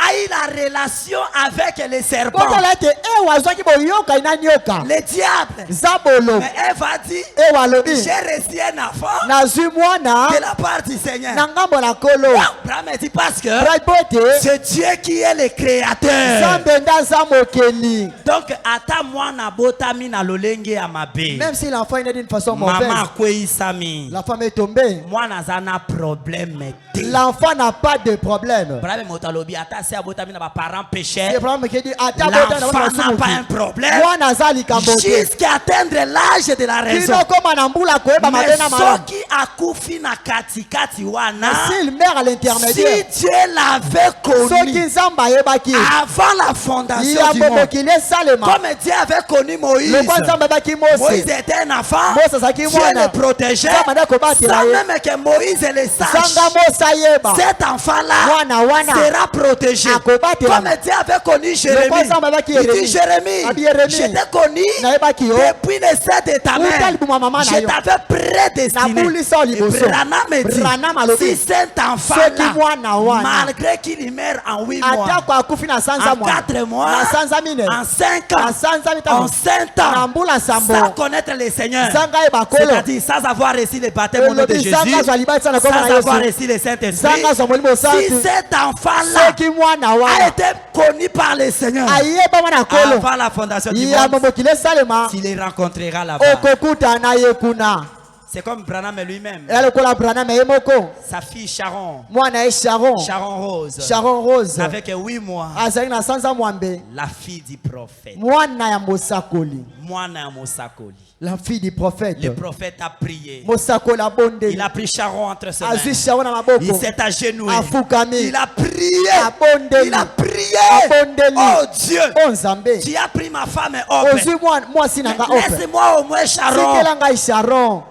a eu la relation avec les serpents. kotala ete ewa azwaki boyoka ina nyoka Le diable. zabolo. Mais Ève a dit, Ewa alobi j'ai reçu un enfant nazwi mwana de la part du Seigneur. na ngambo na kolo. Branham dit parce que Braipo ete c'est Dieu qui est le créateur. nzambe nde aza mokeli. Donc, ata mwana botami na lolenge ya mabe. Même si l'enfant est né d'une façon Maman mauvaise, kwei sami. la femme est tombée. Mwana zana problème te. L'enfant n'a pas de problème. Branham motalobi ata se abotami na ba parents C'est pécheurs. le problème qui dit ata bota na L'enfant n'a pas un problème mwana aza likambo te. jusqu'à atteindre l'âge de la raison. Kino koma na mbula koyeba Mais mabe na malamu. soki akufi na katikati wana, S'il meurt à si l'intermédiaire, Dieu l'avait soki connu nzambe ayebaki avant la fondation du yambo monde, mokili esalema, comme Dieu avait connu Moïse, lokwa nzambe ayebaki Moïse Mose, était un enfant, Mose azalaki Dieu mwana, le protégeait, nzambe ande kobatela sans ye, même que Moïse le sache. zanga Mose ayeba Cet enfant-là mwana wana sera protégé protéger. Akobatela. Comme Dieu avait connu Jérémie. Nzambe abaki Il dit Jérémie. Jérémie, Abi Jérémie. je t'ai connu Nayebaki yo. depuis le sein de ta Uta mère. libuma mama na Je yo. t'avais prédestiné. Nabulisa o Et liboso. Branham me Branham dit, alobi. si cet Soki mwana enfant-là, wana. malgré qu'il y meurt en 8 mois, Atako akufi na sanza en mwana. 4 mois, Na sanza mine. en 5 ans, Na sanza mitano. en 5 ans, Na mbula sambo. sans connaître le Seigneur, Zanga e bakolo. c'est-à-dire sans avoir reçu le baptême au nom de Elobi Jésus, zanga zwa libati sana koma na sans avoir Yesu. reçu le Saint-Esprit, Zanga zwa molimo si santu. cet enfant-là Soki mwana a wana. été connu par le Seigneur Ayeba mwana kolo. avant la fondation du Ya monde, momokile salema. tu les rencontreras là-bas. Okokuta na ye kuna. C'est comme Branham lui-même, Ela lokola Branham ye moko. sa fille Sharon, Mwana ye Sharon. Sharon Rose, Sharon Rose. avec 8 mois, Azali na sanza mwambe. la fille du prophète. Mwana ya mosakoli. Mwana Mosakoli. La fille du prophète. Le prophète a prié. Mosakoli abonde. Il a pris Sharon entre ses Azwi mains. Sharon na maboko. Il s'est agenouillé. Afukami. Il a prié. Abondeli. Il a prié. Abondeli. Oh Dieu, Oh Nzambe. tu as pris ma femme et Ope. Ozwi mwasi nanga ope. Laisse-moi au moins Sharon. Sikela ngai Sharon.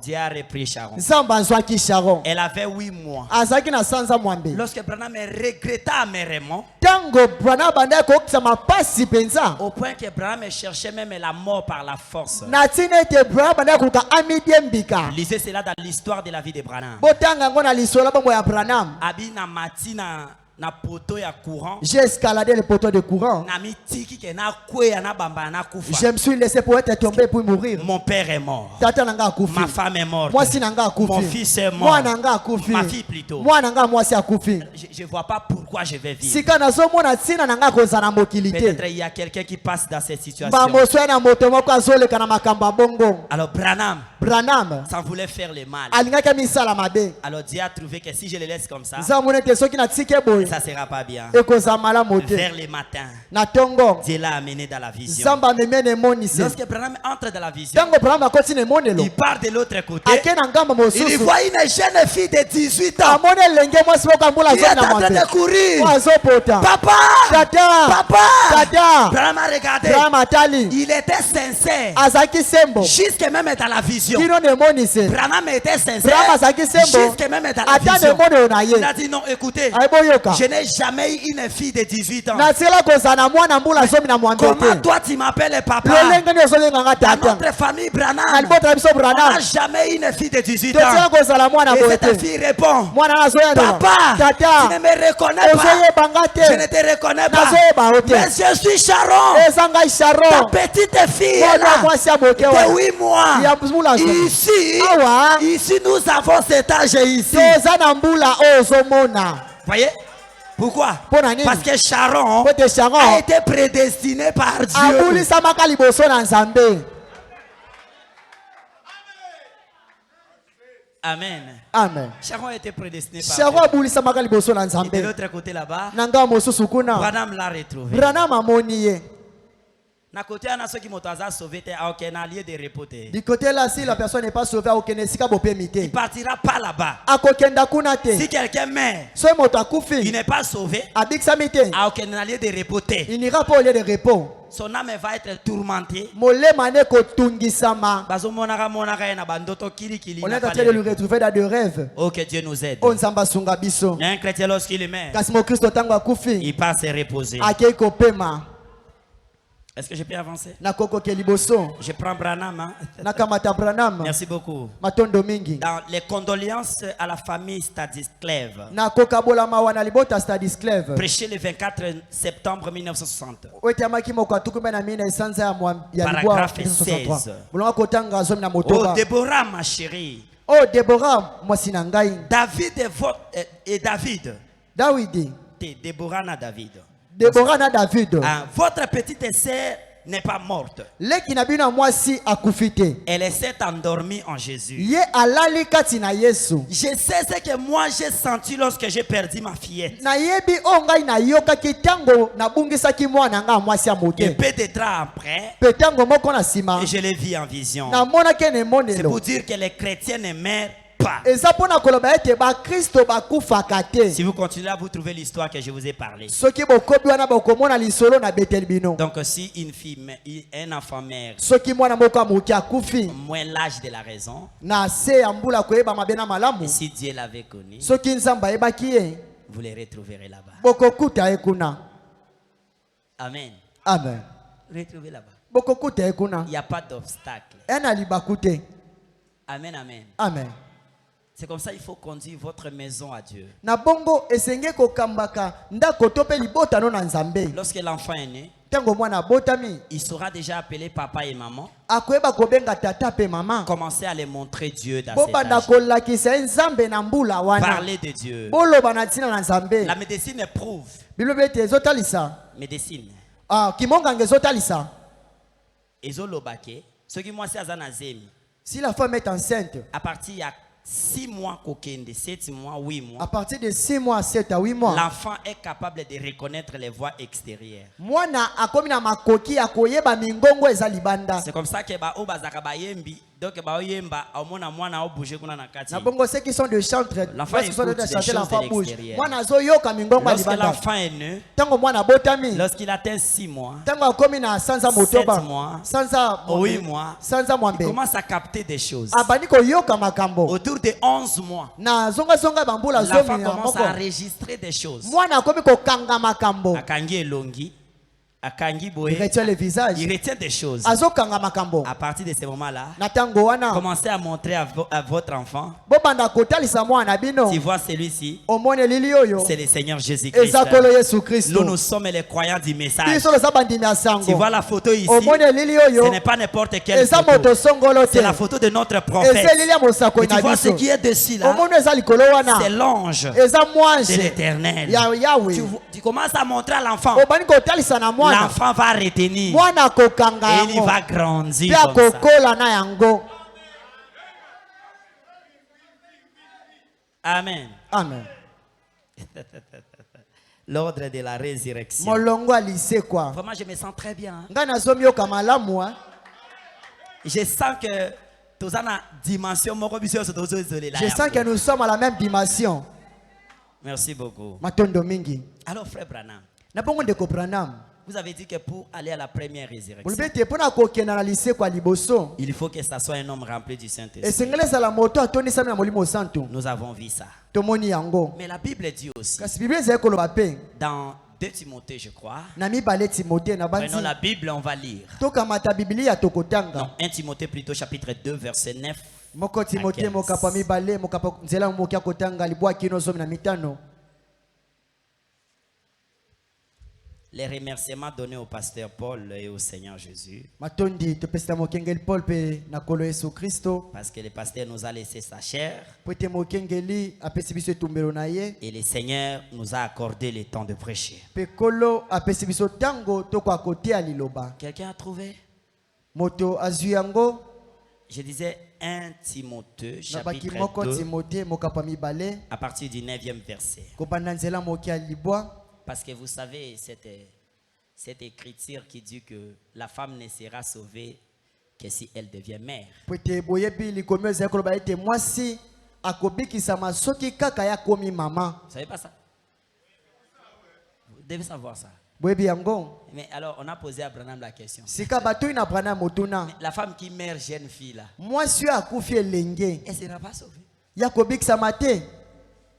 Dieu a repris Sharon. Nzambe azwaki Sharon. Elle avait 8 mois. Azalaki na sanza mwambe. Lorsque Branham regretta amèrement, Tango Branham bandaki kokisa mapasi penza. au point que Branham cherchait même la mort par la force. Na tina ete Branham bandaki koluka amidie mbika. Lisez cela dans l'histoire de la vie de Branham. Botanga yango na lisolo bongo ya Branham. Abi na matina na poto ya courant. J'ai escaladé le poteau de courant. Na mitiki ke na kwea na bamba na kufa. Je me suis laissé pour être tombé pour mourir. Mon père est mort. Tata nanga akufi. Ma femme est morte. Mwasi nanga akufi. Mon fils est mort. Mwana nanga akufi. Ma fille plutôt. Mwana nanga mwasi akufi. Je ne vois pas pourquoi je vais vivre. Sika nazomona tina nanga kozana mokili te. Peut-être il y a quelqu'un qui passe dans cette situation. Bamoso na moto moko azoleka na makambo ya bongo. Alors Branham, Branham ça voulait faire le mal. alingaki misala mabe. Alors Dieu a trouvé que si je le laisse comme ça, Nzambe nete soki na tike boye ça ne sera pas bien. ekozala malamu te. Vers le matin, Na tongo Dieu l'a amené dans la vision. Nzambe amemene emonise. Lorsque Branham entre dans la vision, Tango Branham akoti na emonelo il part de l'autre côté. ake na ngamba Il mosusu voit une jeune fille de 18 ans amoni elenge mwasi moko ambula qui est azoi na en train mwambe de courir. azopota. Papa! Tata Papa! tata Branham a regardé. Branham atali Il était sincère. azalaki sembo Jusque même dans la vision. kino na emonise. Branham était sincère. Branham azalaki sembo Jusque même dans la ata na vision. emonelo na ye Il a dit non, écoutez, ayiboyoka je n'ai jamais eu une fille de 18 ans. natikala kozala na mwana mbula zomi na mwambe Comment te. toi tu m'appelles papa? lolenge nde ozolenganga Dans tata notre famille na Branham, libota na biso on n'a Branham jamais eu une fille de 18 totikala ans. kozala mwana Et boye cette te. fille répond, Mwana nazoyanola papa, tu tata ne me reconnais pas. ozoyebanga Je ne te te reconnais pas. nazoyeba yo te. Mais je suis Sharon. eza ngai Ta Sharon petite fille est mwana là. mwasi ya moke De wana 8 mois. ya mbula zomi. Ici, Awa. ici, nous avons cet âge ici. toza na mbula oyo ozomona. Voyez? Pourquoi? Mpo na nini? Parce que Sharon Po ete a Sharon été prédestiné par Dieu. abulisamaka liboso na Nzambe. Amen. Amen. Sharon a été prédestiné par Sharon Dieu. abulisamaka liboso na Et de Nzambe. l'autre côté là-bas, Na ngambo mosusu kuna Branham l'a retrouvé. Branham amoni ye. Na côté ana soki moto aza sauvé te aokende na lieu de repos te. Du côté là, si la personne n'est pas sauvée, akokende esika bopemi Il te. partira pas là-bas. Akokenda kuna te. Si quelqu'un meurt, Soki moto il akufi n'est pas sauvé, abikisami te, aokende na lieu de repos te. il n'ira pas au lieu de repos. Son âme va être tourmentée. Molema ne kotungisama. Bazomonaka ye na bandoto kilikili On na est en pas train le de le repos. retrouver dans des rêves. Oh, que Dieu nous aide. O Nzambe asunga biso. Un chrétien lorsqu'il meurt, Kasi mo Kristo tango akufi il part se reposer. akei kopema Est-ce que je peux avancer? na kokoke liboso Je prends Branham. Hein? na kamata Branham Merci beaucoup. matondo mingi Dans les condoléances à la famille Stadisclève, na kokabolama wana libota Stadisclève prêché le 24 septembre 1960. oyo amaki moko atukumbe na mina esanza ya libwa Paragraphe 16. bolonga kotanga zomi na Oh, motoba. Déborah, ma chérie. Oh Deborah mwasi na ngai David est votre. Et David. Dawidi Déborah na David. Deborah na David Ah, votre petite sœur n'est pas morte. leki na bino mwasi akufi te Elle s'est endormie en Jésus. ye alali kati na Yesu. Je sais ce que moi j'ai senti lorsque j'ai perdu ma fillette. nayebi oyo ngai nayokaki ntango nabungisaki mwana ngai ya mwasi ya Et moke peu de temps après, mpe ntango moko na nsima et je l'ai vu en vision. namonaki na C'est emonelo pour dire que les chrétiens ne meurent pas. eza mpo na koloba ete bakristo bakufaka te. Si vous continuez à vous trouver l'histoire que je vous ai parlé. soki bokobi wana bokomona lisolo na beteli bino. Donc si une fille, un enfant meurt, soki mwana moko ya moke akufi moins l'âge de la raison, na se ya mbula koyeba mabe na malamu et si Dieu l'avait connu, soki nzambe ayebaki ye vous les retrouverez là-bas. bokokuta ekuna. Amen. Amen. Retrouvez là-bas. Bokokuta ekuna. Il n'y a pas d'obstacle. Ena libakute. Amen, amen. Amen. C'est comme ça qu'il faut conduire votre maison à Dieu. Na bongo esenge kokambaka ndako to pe libota no na Nzambe. Lorsque l'enfant est né, Tango mwana botami, il saura déjà appeler papa et maman. akoyeba kobenga tata pe mama. Commencez à les montrer Dieu dans Boba cet na âge. kolakisa Nzambe na mbula wana. Parler de Dieu. Boloba na tina na Nzambe. La médecine prouve. Bilobe te ezotalisa. Médecine. Ah, kimonga ngezotalisa. Ezolobake. Ce qui moi c'est azanazemi. Si la femme est enceinte, À partir il y a 6 mois kokende, 7 mois, 8 mois. à partir de 6 mois, 7 à 8 mois, L'enfant est capable de reconnaître les voix extérieures. mwana akomi na makoki akoyeba mingongo eza libanda. C'est comme ça que ba obazaka bayembi, donc ba oyemba omona mwana o bouger kuna na kati. Na bongo ceux qui sont de chantre, L'enfant lorsqu'ils sont de écoute des chanter, choses l'enfant de bouge. l'extérieur. Mwana azoyoka mingongo Lorsque libanda. l'enfant est né, Tango mwana botami, lorsqu'il atteint 6 mois, tango akomi na sanza 7 motoba, mois, sanza 8 mois, sanza il mwambe. commence à capter des choses. Abani koyoka makambo. Autour de 11 mois, Na zonga zonga bambula l'enfant zomi na commence moko. à enregistrer des choses. Mwana akomi kokanga makambo. Akangi elongi, akangi Il boye, retient le visage. il retient des choses. Azokanga makambo. À partir de ce moment-là, Na tango wana. commencez à montrer à votre enfant. Bobanda kotalisa mwana bino. Tu vois celui-ci, Omone lili oyo. c'est le Seigneur Jésus-Christ. Ezakolo Yesu Kristo. Nous sommes les croyants du message. Biso loza bandimi ya sango. Tu vois la photo ici, Omone lili ce oyo. n'est pas n'importe quelle Eza photo. moto songolo te. C'est la photo de notre prophète. Eza lili ya mosako Et tu na vois ce biso. qui est dessus là, Omone eza likolo wana. c'est l'ange Eza de mwange. l'éternel. Ya Yahweh. Tu commences à montrer à l'enfant. Obani kotalisa na mwana. L'enfant va retenir. Mwana kokanga Et il yango. va grandir Pia comme ça. kokola na yango. Amen. Amen. L'ordre de la résurrection. Molongo alise kwa. Vraiment, je me sens très bien. Hein. Nga nazomi yoka malamu ha. Je sens que tous en a dimension. Je sens que nous sommes à la même dimension. Merci beaucoup. Matondo mingi. Alors, frère Branham, Na bongo ndeko Branham. vous avez dit que pour aller à la première résurrection, Mulibete pona kokena na lise kwa liboso. il faut que ça soit un homme rempli du Saint-Esprit. Esengeleza la moto atoni sami na molimo santo. Nous avons vu ça. Tomoni yango. Mais la Bible dit aussi, Kasi Biblia eza ekoloba pe. dans 2 Timothée, je crois, Na mibale Timothée na bandi. prenons la Bible, on va lire. Tokamata Biblia Non, tokotanga. 1 Timothée plutôt, chapitre 2, verset 9. Moko Timothée 15. mokapa mibale mokapa nzela mokia kotanga libwa kino zomi na mitano. Les remerciements donnés au pasteur Paul et au Seigneur Jésus, Matondi topesita mokengeli Paul pe na kolo Yesu Kristo. parce que le pasteur nous a laissé sa chair Pwete mokengeli apesi biso etumbelo na ye. et le Seigneur nous a accordé le temps de prêcher. Pe kolo apesi biso tango toko akotea liloba. Quelqu'un a trouvé? Moto azwi yango. Je disais 1 Timothée, Na baki chapitre moko 2, Timothée mokapa mibale. à partir du 9e verset. Kobanda nzela mokia libwa. Parce que vous savez, cette écriture qui dit que la femme ne sera sauvée que si elle devient mère. Pwete boyebi likomi eza koloba ete mwasi akobikisama soki kaka ya komi mama. Vous savez pas ça? Vous devez savoir ça. Boyebi yango. Mais alors, on a posé à Branham la question. Sika batoi na Branham motuna. La femme qui meurt jeune fille là, Mwasi oyo akufi elenge. elle ne sera pas sauvée. Ya kobikisama te.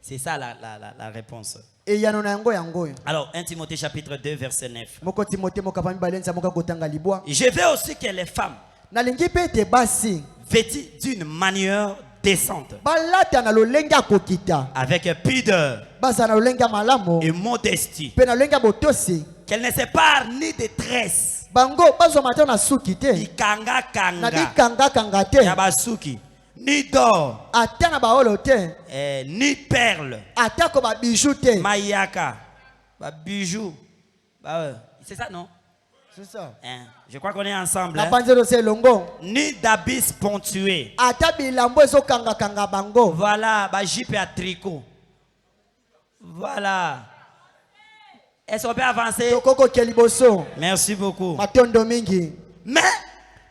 C'est ça la réponse. Eyano na yango yango. Alors, 1 Timothée chapitre 2, verset 9. Moko Timothée mokapa mibale nza moka kotanga libwa. Je veux aussi que les femmes, Nalingi pe ete basi. vêtues d'une manière décente, Balata na lolenge akokita. avec pudeur Baza na lolenge malamu. et modestie, Pe na lolenge botosi. qu'elle ne sépare ni de tresse, Bango bazo mata na suki te. bikanga Na kanga, bikanga kanga te. yabasuki, ni d'or, Ata na baolo te. ni perles, Ata ko ba bijou te. mayaka, bijoux. C'est ça, non? C'est ça. Hein? Je crois qu'on est ensemble. Na Hein? panzelo se longo. Ni d'habits ponctués. Ata bilambo ezo kanga kanga bango. Voilà, jipe à tricot. Voilà. Est-ce qu'on peut avancer? Tokoko keliboso. Merci beaucoup. Matondo mingi. Mais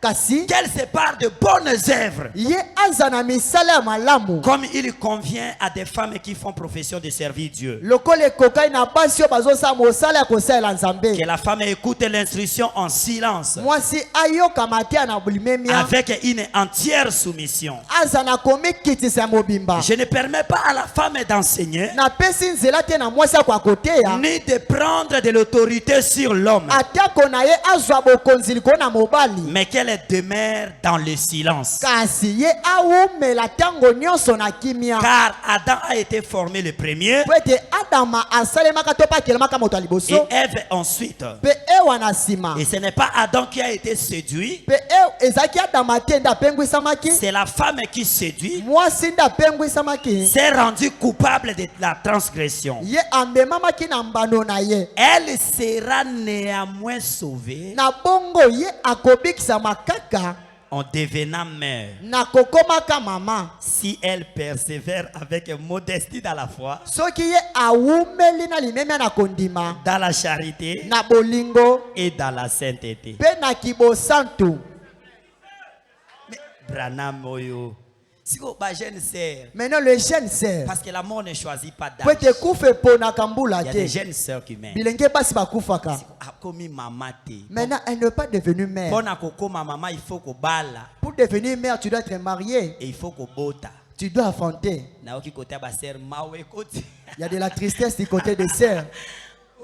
kasi qu'elle se parle de bonnes œuvres, ye aza na misala ya malamu comme il convient à des femmes qui font profession de servir Dieu. lokola ekokai na basi oyo bazosala mosala ya kosalela nzambe. Que la femme écoute l'instruction en silence, Mwasi ayoka matia na bulimemia avec une entière soumission. aza na komikitisa ya mobimba. Je ne permets pas à la femme d'enseigner, napesi nzela te na mwasi ako akoteya ni de prendre de l'autorité sur l'homme, atako na ye azwa bokonzi likolo na mobali, mais qu'elle demeure dans le silence. kasi ye awumela ntango nyonso na kimia. Car Adam a été formé le premier po ete adama asalemaka to pakelemaka moto ya et liboso Ève ensuite. mpe ewa na nsima Et ce n'est pas Adam qui a été séduit, mpe ezalaki adama te nde apengwisamaki, c'est la femme qui séduit, mwasi nde apengwisamaki, s'est rendue coupable de la transgression. ye amemamaki na mbano na ye. Elle sera néanmoins sauvée na bongo ye akobikisama kaka en devenant mère na kokomaka mama si elle persévère avec modestie dans la foi, soki ye awumeli na limemia na kondima dans la charité na bolingo et dans la sainteté. mpe na kibosantu. Branham oyo. Siko ba jeune sœur, Maintenant le jeune sœur parce que la mort ne choisit pas po ete d'âge. kufa eponaka mbula Il y a des te, jeunes sœurs qui meurent. bilenge basi bakufaka. Akomi mama te. Maintenant elle n'est pas devenue mère. Pona kokoma mama, il faut ko bala Pour devenir mère tu dois être marié, et il faut ko bota. tu dois affronter. Na oki kote ba sœur mawe koti. Il y a de la tristesse du côté des sœurs.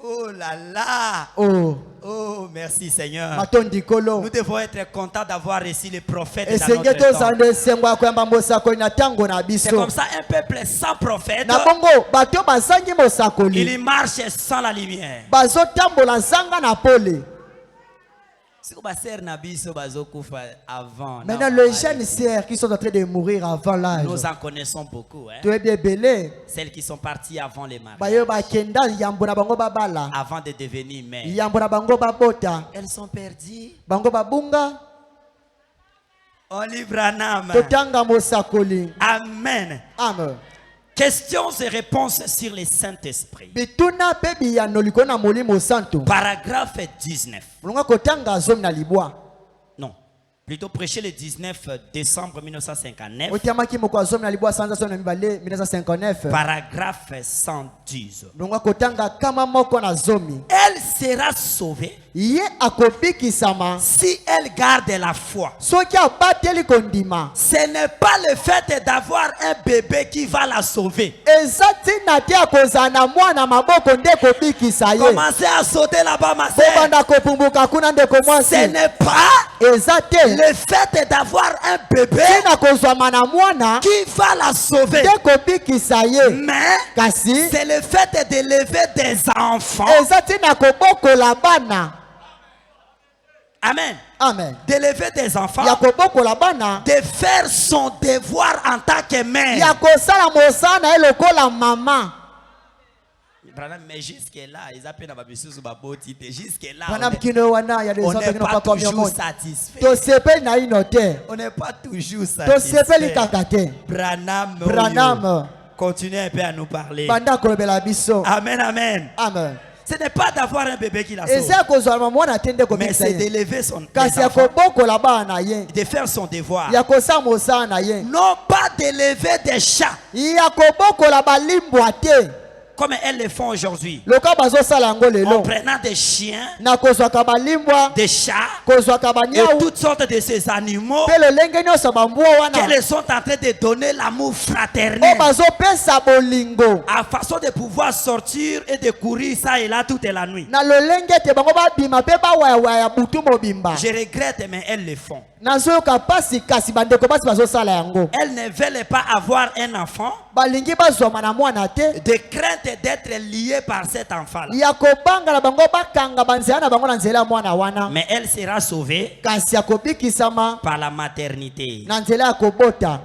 Oh là là. Oh Oh, merci Seigneur. matondi kolo Nous devons être contents d'avoir reçu les prophètes dans esenge notre temps. tozanda esengo ya koyamba mosakoli na ntango na C'est biso. comme ça un peuple sans prophète, Na bongo bato bazangi mosakoli il marche sans la lumière. bazotambola zanga na pole. Si on va servir Nabiso bazokufa avant. Maintenant les jeunes sœurs qui sont en train de mourir avant l'âge, Nous en connaissons beaucoup, hein. tu es bien belé Celles qui sont parties avant les mariages, bayo bakenda yambo na bango babala avant de devenir mères. yambo na bango babota Elles sont perdues. bango babunga On livre un âme. totanga mosakoli. Amen. Amen. Questions et réponses sur le Saint-Esprit. Bituna pe biyano likolo na molimo santo. Paragraphe 19. Mulungu kotanga zomi na libwa. Non. Plutôt prêché le 19 décembre 1959. Otiamaki moko zomi na libwa sanza zomi na mibale 1959. Paragraphe 110. Mulungu kotanga kama moko na zomi. Elle sera sauvée Ye akobikisama si elle garde la foi. soki abateli kondima. Ce n'est pas le fait d'avoir un bébé qui va la sauver. Eza tina te akozala na mwana maboko nde kobikisa ye. Commencez à sauter là-bas, ma sœur. Bobanda kopumbuka kuna ndeko Ce mwasi. n'est pas Eza te le fait d'avoir un bébé tina kozwama na mwana qui va la sauver. nde kobikisa ye. Mais Kasi c'est le fait d'élever des enfants. eza tina kobokola bana. Amen. Amen. D'élever des enfants. Ya kobokola bana. De faire son devoir en tant que mère. Ya kosala mosala na ye lokola mama. Mais jusque-là, ils appellent ma bisusu baboti. Jusque-là, Bana kino wana ya des on gens n'est qui n'ont pas pas comme toujours monde. satisfait. To sepeli na ino te. On n'est pas toujours To sepeli satisfait. kaka te. Branham, Branham continuez un peu à nous parler. banda kolobela biso. Amen, amen. Amen. Ce n'est pas d'avoir un bébé qui la sauve, Eza kozwala mwana te nde mais kobikisa c'est ye. d'élever son Kasi des ya enfants, kobokola bana na ye. de faire son devoir. Ya kosala mosala na ye. Non pas d'élever des chats Ya kobokola balimbwa te. comme elles le font aujourd'hui. Loka bazosala yango En lelo. prenant des chiens, Na kozwaka balimbwa, des chats kozwaka et banyau. toutes sortes de ces animaux Pe lolenge nyonso bambwa wana. qu'elles sont en train de donner l'amour O fraternel bazopesa bolingo. à façon de pouvoir sortir et de courir ça et là toute la nuit. Na lolenge te bango babima pe bawayawaya butu mobimba. Je regrette, mais elles le font. Nazoyoka pasi kasi bandeko basi bazosala yango. Elles ne veulent pas avoir un enfant Balingi bazwama na mwana te. de crainte d'être liées par cet enfant-là. Ya kobanga na bango bakanga banzela na bango na nzela ya mwana wana. Mais elle sera sauvée Kasi akobikisama par la maternité. na nzela ya kobota.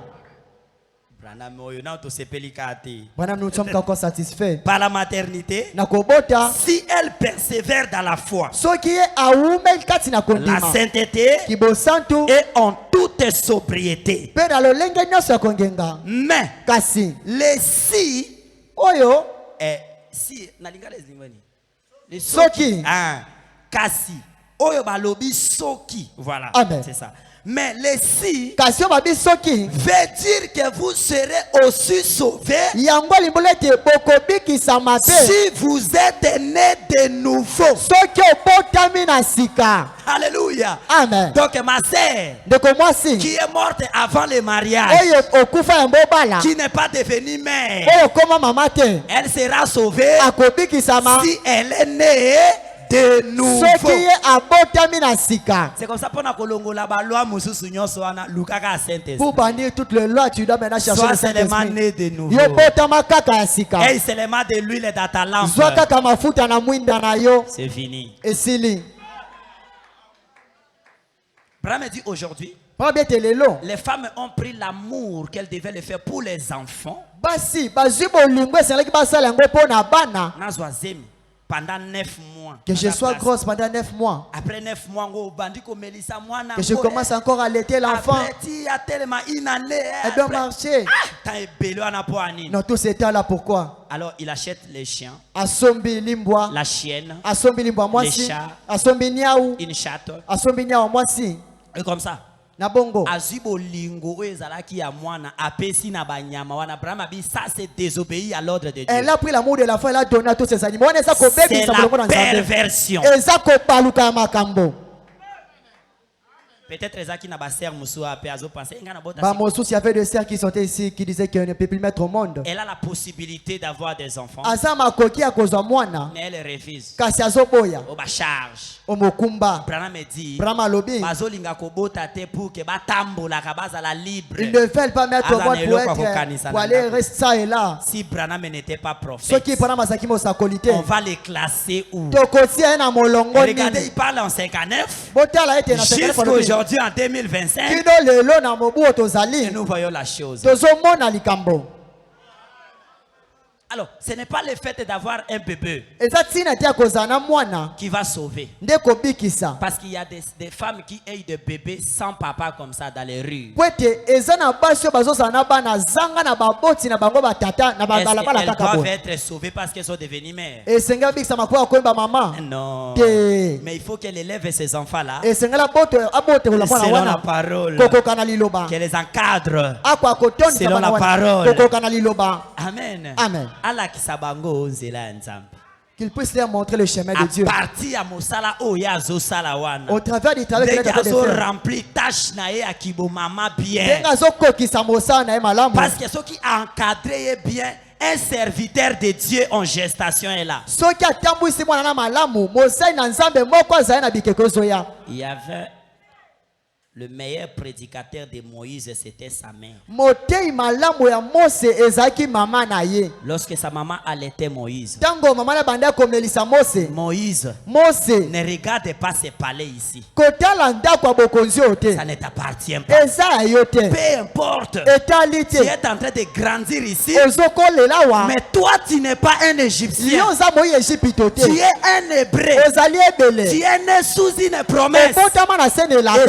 Bwana nous sommes encore satisfaits. Par la maternité, Na kobota si elle persévère dans la foi, soki ye awume kati na la kondima. sainteté Kibosantu et en toute sobriété. pe na lolenge nyonso ya kongenga. Mais Kasi les si oyo si nalinga les ingoni. Les soki ah kasi Oyo balobi soki. Voilà. Amen. C'est ça. Mais les si kasi babi soki veut dire que vous serez aussi sauvés yango libolete bokobikisama te si vous êtes nés de nouveau. soki obotami na sika. Alléluia. Amen. Donc ma sœur ndeko mwasi qui est morte avant le mariage, oyo okufa yango obala qui n'est pas devenue mère, oyo okoma mama te elle sera sauvée akobikisama si elle est née de nouveau. soki ye abotami na sika. C'est comme ça pour na kolongola ba loi mususu nyonso wana lukaka Saint-Esprit. Pour bannir toutes les lois, tu dois maintenant chercher Sois le seulement Saint-Esprit. né de nouveau. Yo botama kaka ya sika. Et seulement de l'huile dans ta lampe. Zwa kaka mafuta na mwinda na yo. C'est fini. Esili. Abraham dit aujourd'hui, les femmes ont pris l'amour qu'elles devaient le faire pour les enfants. Basi, bazwi bolingo esengelaki basala yango mpo na bana. Nazwa zemi pendant 9 mois. Que je sois grosse pendant 9 mois. Après 9 mois, que je commence encore à allaiter l'enfant. Après, il y a tellement une année. Elle doit marcher. Non, tout c'est là pourquoi? Alors, il achète les chiens. Asombi limbwa. La chienne. Asombi limbwa les mwasi. chats. Asombi niaou. Une chatte. Asombi niaou mwasi. Et comme ça. Nabongo. Azibo lingo ezalaki ya mwana apesi na banyama wana Abraham abi ça c'est désobéir à l'ordre de Dieu. Elle a pris l'amour de l'enfant, elle a donné à tous ses animaux. C'est la perversion. Peut-être Ezaki na baser musu ape azo penser ngana bota. Bah Mosu, il y avait des sœurs qui sortaient ici qui disaient qu'on ne peut plus mettre au monde. Elle a la possibilité d'avoir des enfants. Azama koki akozwa mwana. Mais elle refuse. Kasi azoboya. Oba charge. Omokumba. Abraham me dit. Brahma lobi. Bazolinga kobota te pour que batambola kabaza la libre. Ils ne veulent pas mettre au monde pour aller rester ça et là. Si Branham n'était pas prophète, ceux qui prennent sa kimo sa qualité, on va les classer où? Regardez, il parle en 59. Jusqu'aujourd'hui en 2025. Et nous voyons la chose. Alors, ce n'est pas le fait d'avoir un bébé qui va sauver. Parce qu'il y a des femmes qui aident des bébés sans papa comme ça dans les rues. Est-ce qu'elles doivent être sauvées parce qu'elles sont devenues mères? Non. Mais il faut qu'elle élève ces enfants-là selon la parole. Qu'elle les encadre selon la parole. Amen. Amen. Qu'il puisse leur montrer le chemin de Dieu. Au travers du travail qu'il a rempli tâche bien. Parce que ceux qui encadrent bien un serviteur de Dieu en gestation est là. Il y avait le meilleur prédicateur de Moïse, c'était sa mère. Lorsque sa maman allaitait Moïse, Moïse ne regarde pas ses palais ici. Ça ne t'appartient pas. Peu importe. Tu es en train de grandir ici. Mais toi, tu n'es pas un Égyptien. Tu es un Hébreu. Tu es né sous une promesse. Et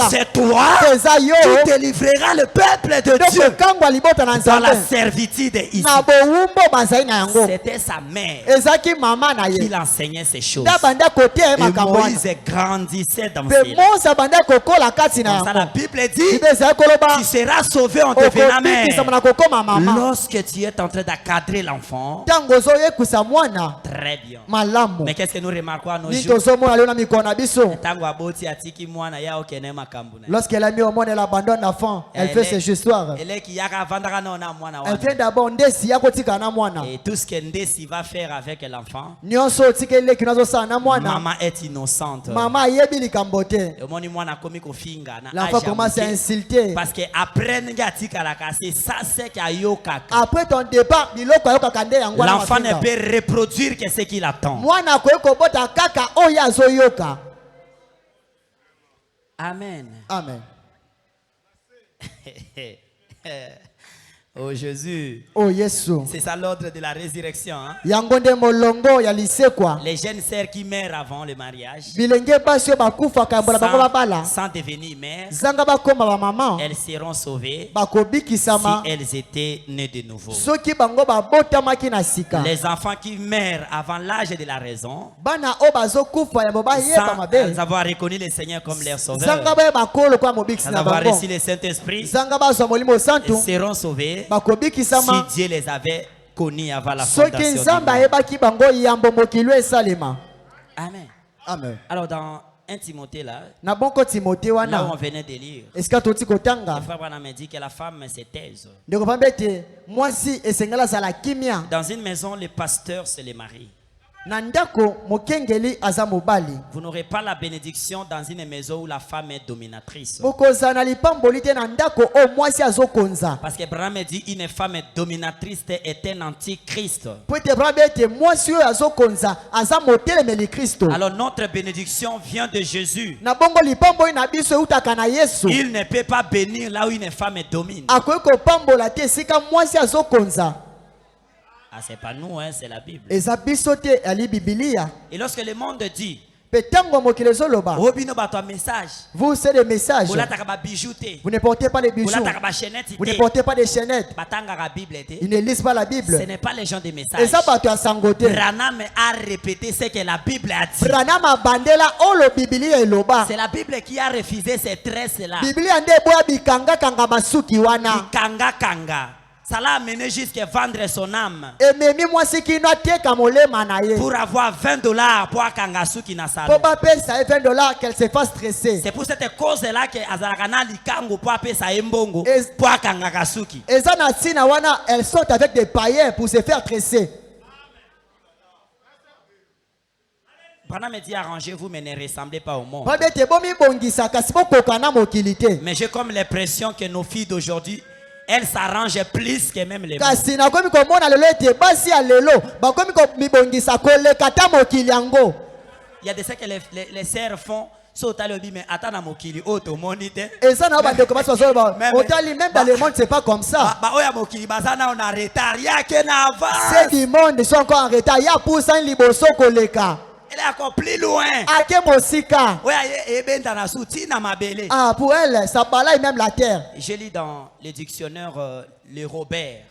c'est toi qui délivreras le peuple de Dieu dans la servitude ici. C'était sa mère qui l'enseignait ces choses. Et Moïse grandissait dans ces là. La Bible dit tu seras sauvé en devenant mère. Lorsque tu es en train d'accadrer l'enfant, très bien. Mais qu'est-ce que nous remarquons à nos jours? Lorsqu'elle a mis au monde, elle abandonne l'enfant. Elle fait ses histoires. Elle vient d'abord et tout ce que Ndesi va faire avec l'enfant, maman est innocente. L'enfant commence à insulter. Parce que après ton départ, l'enfant ne peut reproduire que ce qu'il attend. Amen. Amen. Oh Jésus. Oh Yesu. C'est ça l'ordre de la résurrection. Hein? Yangonde molongo ya lisekwa. Les jeunes sœurs qui meurent avant le mariage. Bilenge basio bakufa kambola bango babala. Sans devenir mères. Zanga bakoma ba maman. Elles seront sauvées. Bakobikisama. Si elles étaient nées de nouveau. Soki bango babotamaki na sika. Les enfants qui meurent avant l'âge de la raison. Bana o bazokufa ya boba yeba mabe. Sans avoir reconnu le Seigneur comme leur sauveur. Zanga ba bakolo kwa mobikisi Sans na avoir bango. reçu le Saint-Esprit. Zanga bazo molimo santu. Seront sauvés. Bakobikisama. Si Dieu les avait connus avant la fondation Soki du nzamba monde. yebaki bango yambo mokilo esalema. Amen. Amen. Alors dans 1 Timothée là, Na bonko Timothée là où wana. on venait de lire, Est-ce que toti le kotanga? frère Branham me dit que la femme se taise. Ndeko pambete mwasi esengala sala kimia. Dans une maison, le pasteur c'est le mari. Na ndako mokengeli aza mobali. Vous n'aurez pas la bénédiction dans une maison où la femme est dominatrice. Bokoza na lipamboli te na ndako o mwasi azokonza. Parce que Branham me dit une femme dominatrice est un antichrist. Po ete pambete mwasi oyo azokonza aza motelemeli Kristo. Alors notre bénédiction vient de Jésus. Na bongo lipamboli na biso eutaka na Yesu. Il ne peut pas bénir là où une femme domine. Akoki kopambola te esika mwasi azokonza. Ah, c'est pas nous, hein, c'est la Bible. Eza biso te ali Biblia. Et lorsque le monde dit, Petango mokili ezoloba. Robino ba ton message. Vous c'est des messages. Vous n'avez bijoux. Vous ne portez pas les bijoux. Vous ne portez pas des chaînettes. Ils ne lisent pas la Bible. Ce n'est pas les gens des messages. Et ça va te sangoter. Branham a répété ce que la Bible a dit. Branham a bandela olo Biblia eloba. C'est la Bible qui a refusé ces tresses-là. Biblia nde boya bikanga kanga masuki wana. Bikanga kanga. Ça l'a amené jusqu'à vendre son âme. Ememi mwasi kino ateka molema na ye. Pour avoir $20 pour Kangasuki na salon. Pour pas payer ça $20 qu'elle se fasse stresser. C'est pour cette cause-là que Azarakana likango pour payer ça embongo pour Kangasuki. Et ça na sina wana elles sont avec des païens pour se faire stresser. Branham me dit arrangez-vous mais ne ressemblez pas au monde. Mais j'ai comme l'impression que nos filles d'aujourd'hui elles s'arrangent plus que même les mots. Il y a des choses que les sœurs font. Mais attends, même dans le monde, c'est pas comme ça. C'est du monde, ils sont encore en retard. Il y a pour ça un liboso koleka. Elle est encore plus loin. Ah, pour elle, ça balaye même la terre. Je lis dans le dictionnaire le Robert.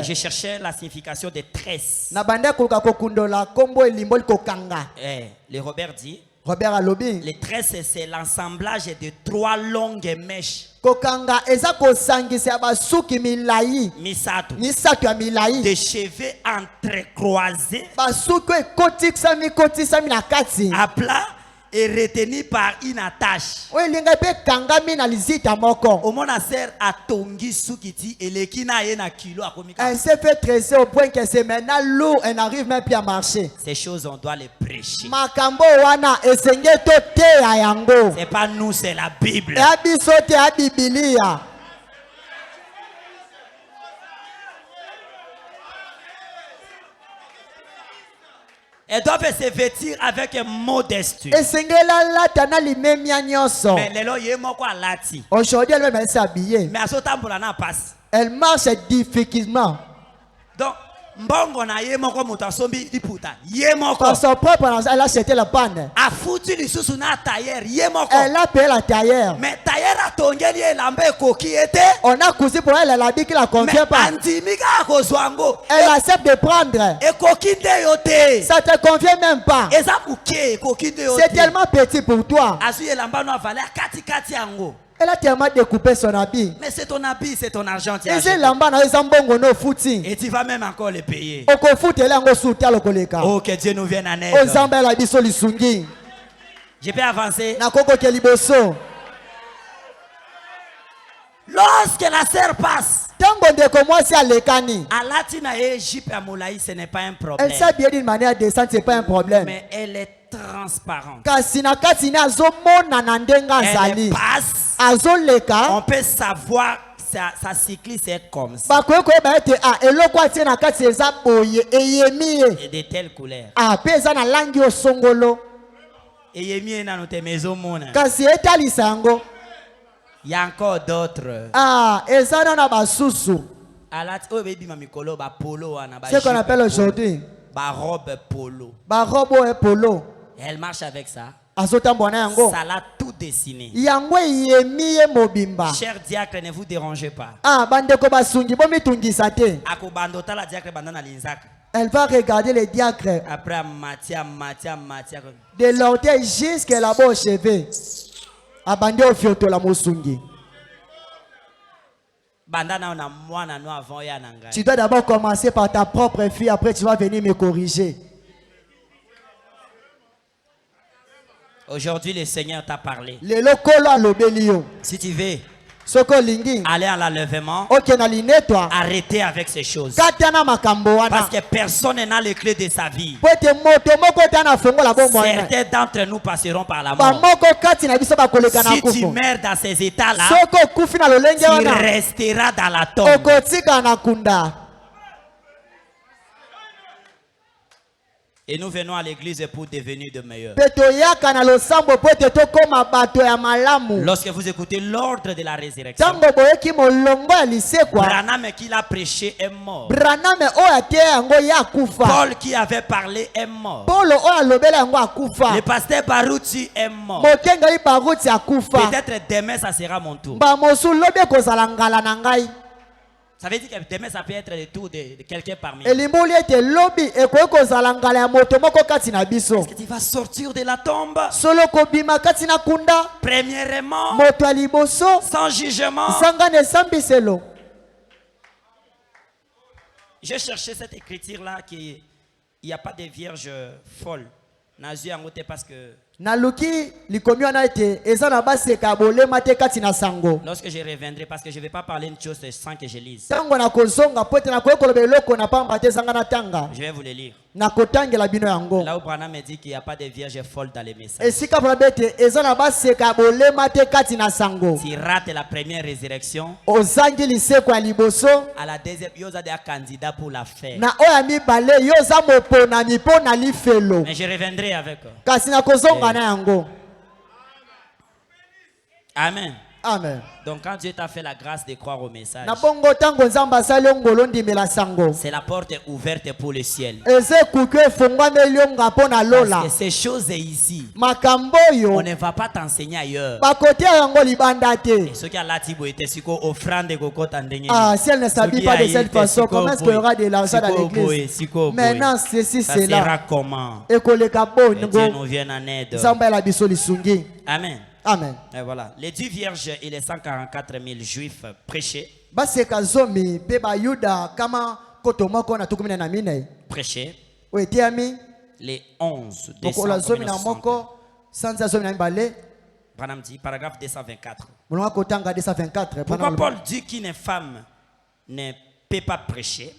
Je cherchais la signification des tresses. Le Robert dit les tresses, c'est l'assemblage de 3 longues mèches. Des cheveux entrecroisés. À plat et retenu par une attache. Au moment à Tongi Sukiti et le Kina na kilo à Komika. Elle s'est fait tresser au point que c'est maintenant lourd, elle n'arrive même plus à marcher. Ces choses on doit les prêcher. C'est pas nous, c'est la Bible. Elles doivent se vêtir avec modestie. Mais aujourd'hui, elle s'est habillée. Elle marche difficilement. Donc, Mbongo na ye moko moto asombi liputa ye moko par son propre argent elle a acheté la panne a foutu lisusu na tailleur ye moko elle a payé la tailleur mais tailleur a tongeli elamba ekoki ete on a cousu pour elle a dit qu'il la convient pas andimi ka kozwango elle accepte de prendre ekoki nde yo te ça te convient même pas eza muke ekoki nde yo te c'est tellement petit pour toi asu elamba no avale kati kati yango. Elle a tellement découpé son habit. Mais c'est ton habit, c'est ton argent. Et tu vas même encore le payer. Oh, que Dieu nous vienne en aide. Je peux avancer. Lorsque la sœur passe, ce n'est pas un problème. Elle s'habille d'une manière décente, ce n'est pas un problème. Mais elle est transparente. Elle passe. On peut savoir sa cycliste est comme ça. Et de telles couleurs. Il y a encore d'autres. Ah, et ça dans la basusu. Ce qu'on appelle aujourd'hui. Ba robe polo. Ba robe polo. Elle marche avec ça. Ça l'a tout dessiné. Cher diacre, ne vous dérangez pas. Elle va regarder les diacres. Après, de l'orteil jusqu'à la bas au cheveu. Abandé au fioto la mosungi. Tu dois d'abord commencer par ta propre fille, après tu vas venir me corriger. Aujourd'hui, le Seigneur t'a parlé. Si tu veux aller à l'enlèvement, arrêtez avec ces choses. Parce que personne n'a les clés de sa vie. Certains d'entre nous passeront par la mort. Si tu meurs dans ces états-là, tu resteras dans la tombe. Et nous venons à l'église pour devenir de meilleurs. Lorsque vous écoutez l'ordre de la résurrection, Branham qui l'a prêché est mort. Paul qui avait parlé est mort. Le pasteur Baruti est mort. Peut-être demain ça sera mon tour. Ça veut dire que demain ça peut être le tour de quelqu'un parmi nous. Est-ce que tu vas sortir de la tombe? Premièrement, sans jugement. J'ai cherché cette écriture là qu'il n'y a pas de vierge folle. Parce que lorsque je reviendrai, parce que je ne vais pas parler une chose sans que je lise. Je vais vous le lire. Là où Branham me dit qu'il n'y a pas de vierge folle dans les messages. Tu rates la première résurrection. À la deuxième, il y a des candidats pour la faire. Mais je reviendrai avec eux. Amen. Amen. Donc quand Dieu t'a fait la grâce de croire au message, c'est la porte ouverte pour le ciel. Parce que ces choses ici, on ne va pas t'enseigner ailleurs. Et ceux qui ont l'atibo était offrande de ah, si elle ne s'habille pas de cette façon, comment est-ce qu'il y aura de l'argent dans l'église? Maintenant, ceci, c'est là. Ça sera comment? Et Dieu nous vienne en aide. Amen. Amen. Et voilà. Les 10 vierges et les 144 000 juifs prêchaient. Prêchaient. Les 11 décembre 1960. Branham dit, paragraphe 224. Pourquoi Paul dit qu'une femme ne peut pas prêcher?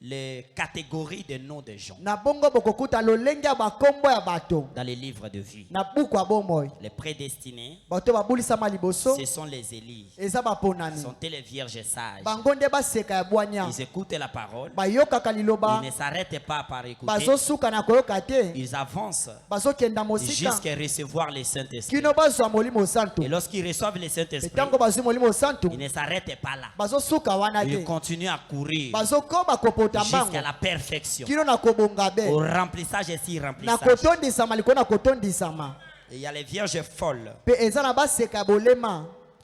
les catégories de noms de gens dans les livres de vie. les prédestinés, ce sont les Élis. Sont les vierges sages. Ils écoutent la parole. Ils ne s'arrêtent pas par écouter. Ils avancent jusqu'à recevoir le Saint-Esprit. Et lorsqu'ils reçoivent le Saint-Esprit, ils ne s'arrêtent pas là. Ils continuent à courir jusqu'à la perfection, au remplissage et si remplissage. Et il y a les vierges folles.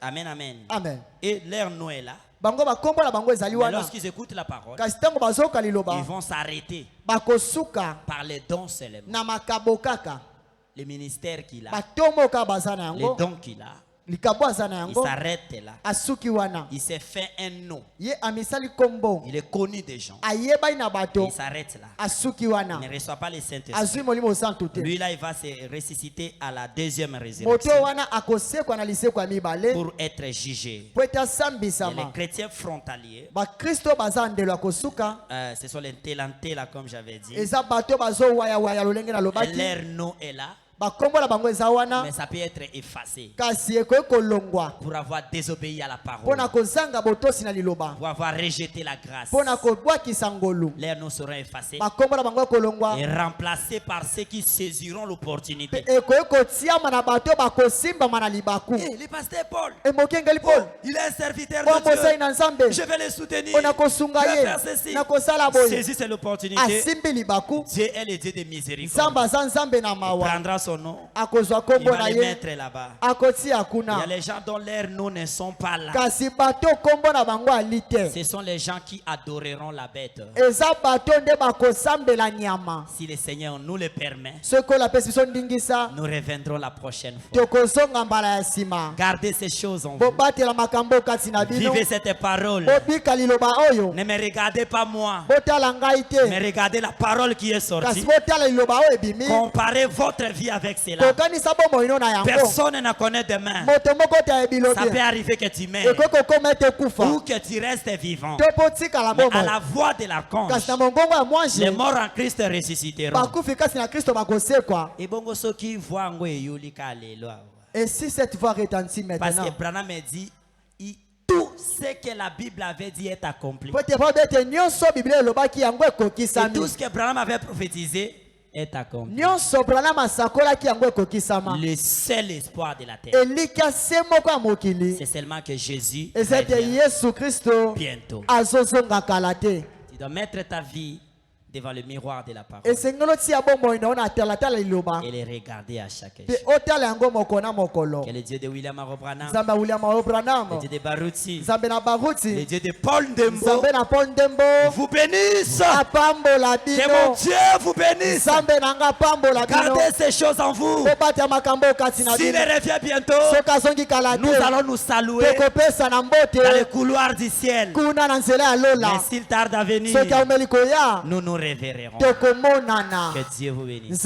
Amen, amen. Amen. Et leur nom est là. Mais lorsqu'ils écoutent la parole, ils vont s'arrêter par les dons seulement. Les ministères qu'il a, les dons qu'il a. Il s'arrête là. Il s'est fait un nom. Il est connu des gens. Il s'arrête là. Il ne reçoit pas les Saint-Esprit. Lui là, il va se ressusciter à la deuxième résurrection pour être jugé. Et les chrétiens frontaliers, ce sont les télantés là, comme j'avais dit. Et leur nom est là. Mais ça peut être effacé pour avoir désobéi à la parole, pour avoir rejeté la grâce. Leurs noms seront effacés et remplacés par ceux qui saisiront l'opportunité. Le pasteur Paul, il est un serviteur de Dieu. Je vais le soutenir. Je vais faire ceci. Saisissez l'opportunité. Dieu est le Dieu de miséricorde. Il prendra son nom. Il va les mettre là-bas. Il y a les gens dont leurs noms ne sont pas là. Ce sont les gens qui adoreront la bête. Si le Seigneur nous le permet, nous reviendrons la prochaine fois. Gardez ces choses en vous. Vivez cette parole. Ne me regardez pas moi, mais regardez la parole qui est sortie. Comparez votre vie avec cela. Personne ne connaît demain. Ça peut arriver que tu meurs ou que tu restes vivant. Mais à la voix de l'archange, les morts en Christ ressusciteront. Et si cette voix retentit maintenant, parce que Branham dit, tout ce que la Bible avait dit est accompli. Et tout ce que Branham avait prophétisé est accompli. Le seul espoir de la terre, c'est seulement que Jésus revient bientôt. Tu dois mettre ta vie devant le miroir de la parole et les regarder à chaque jour. Que le Dieu de William Arobranam, le Dieu de Baruti, le Dieu de Paul Ndembo vous bénisse. Que mon Dieu vous bénisse. Gardez ces choses en vous. S'il revient bientôt, nous allons nous saluer dans les couloirs du ciel. Mais s'il tarde à venir, nous nous révérerons. Que Dieu vous bénisse.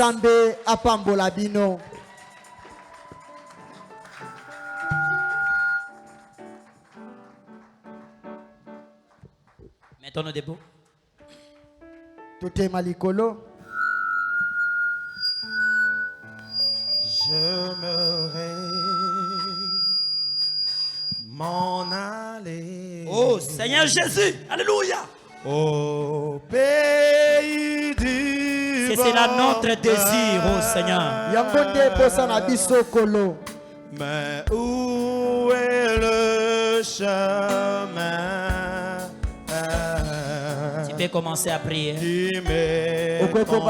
Mettons-nous debout. J'aimerais m'en aller. Oh Seigneur Jésus, alléluia. Au pays du c'est cela notre désir, oh Seigneur. Mais où est le chemin? Tu peux commencer à prier. Qui m'est tombé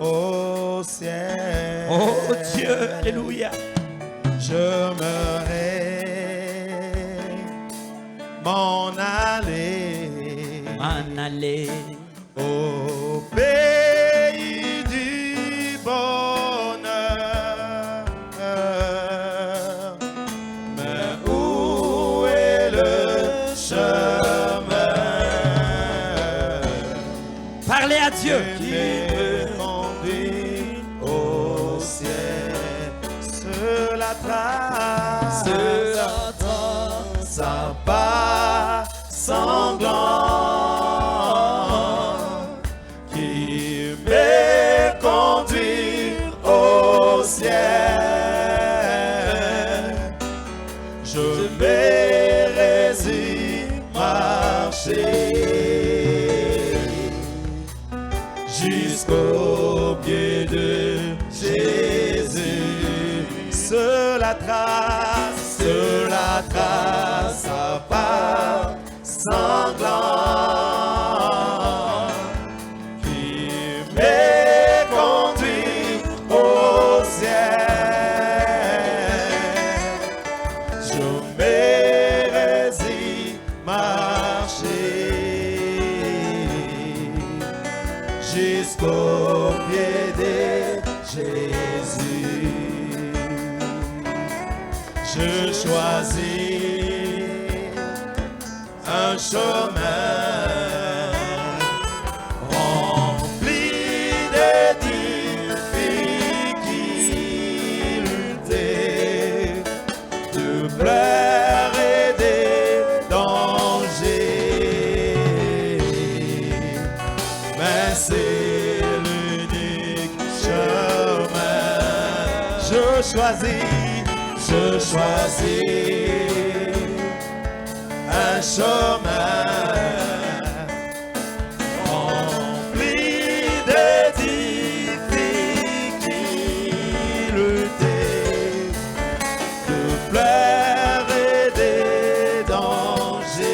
au ciel. Oh Dieu, alléluia. J'aimerais m'en aller. Au pays du bonheur. Mais où est le chemin? Parlez à Dieu. Qui me conduit au ciel. Cela trace sa pas sanglant. je verrai marcher jusqu'au pied de Jésus. Sur la trace à pas sanglant qui m'est conduit au ciel. Je verrai marcher jusqu'au pied de Jésus. Je choisis un chemin rempli de difficultés, de pleurs et de dangers, mais c'est l'unique chemin. Je choisis un chemin rempli de difficultés, de pleurs et de dangers,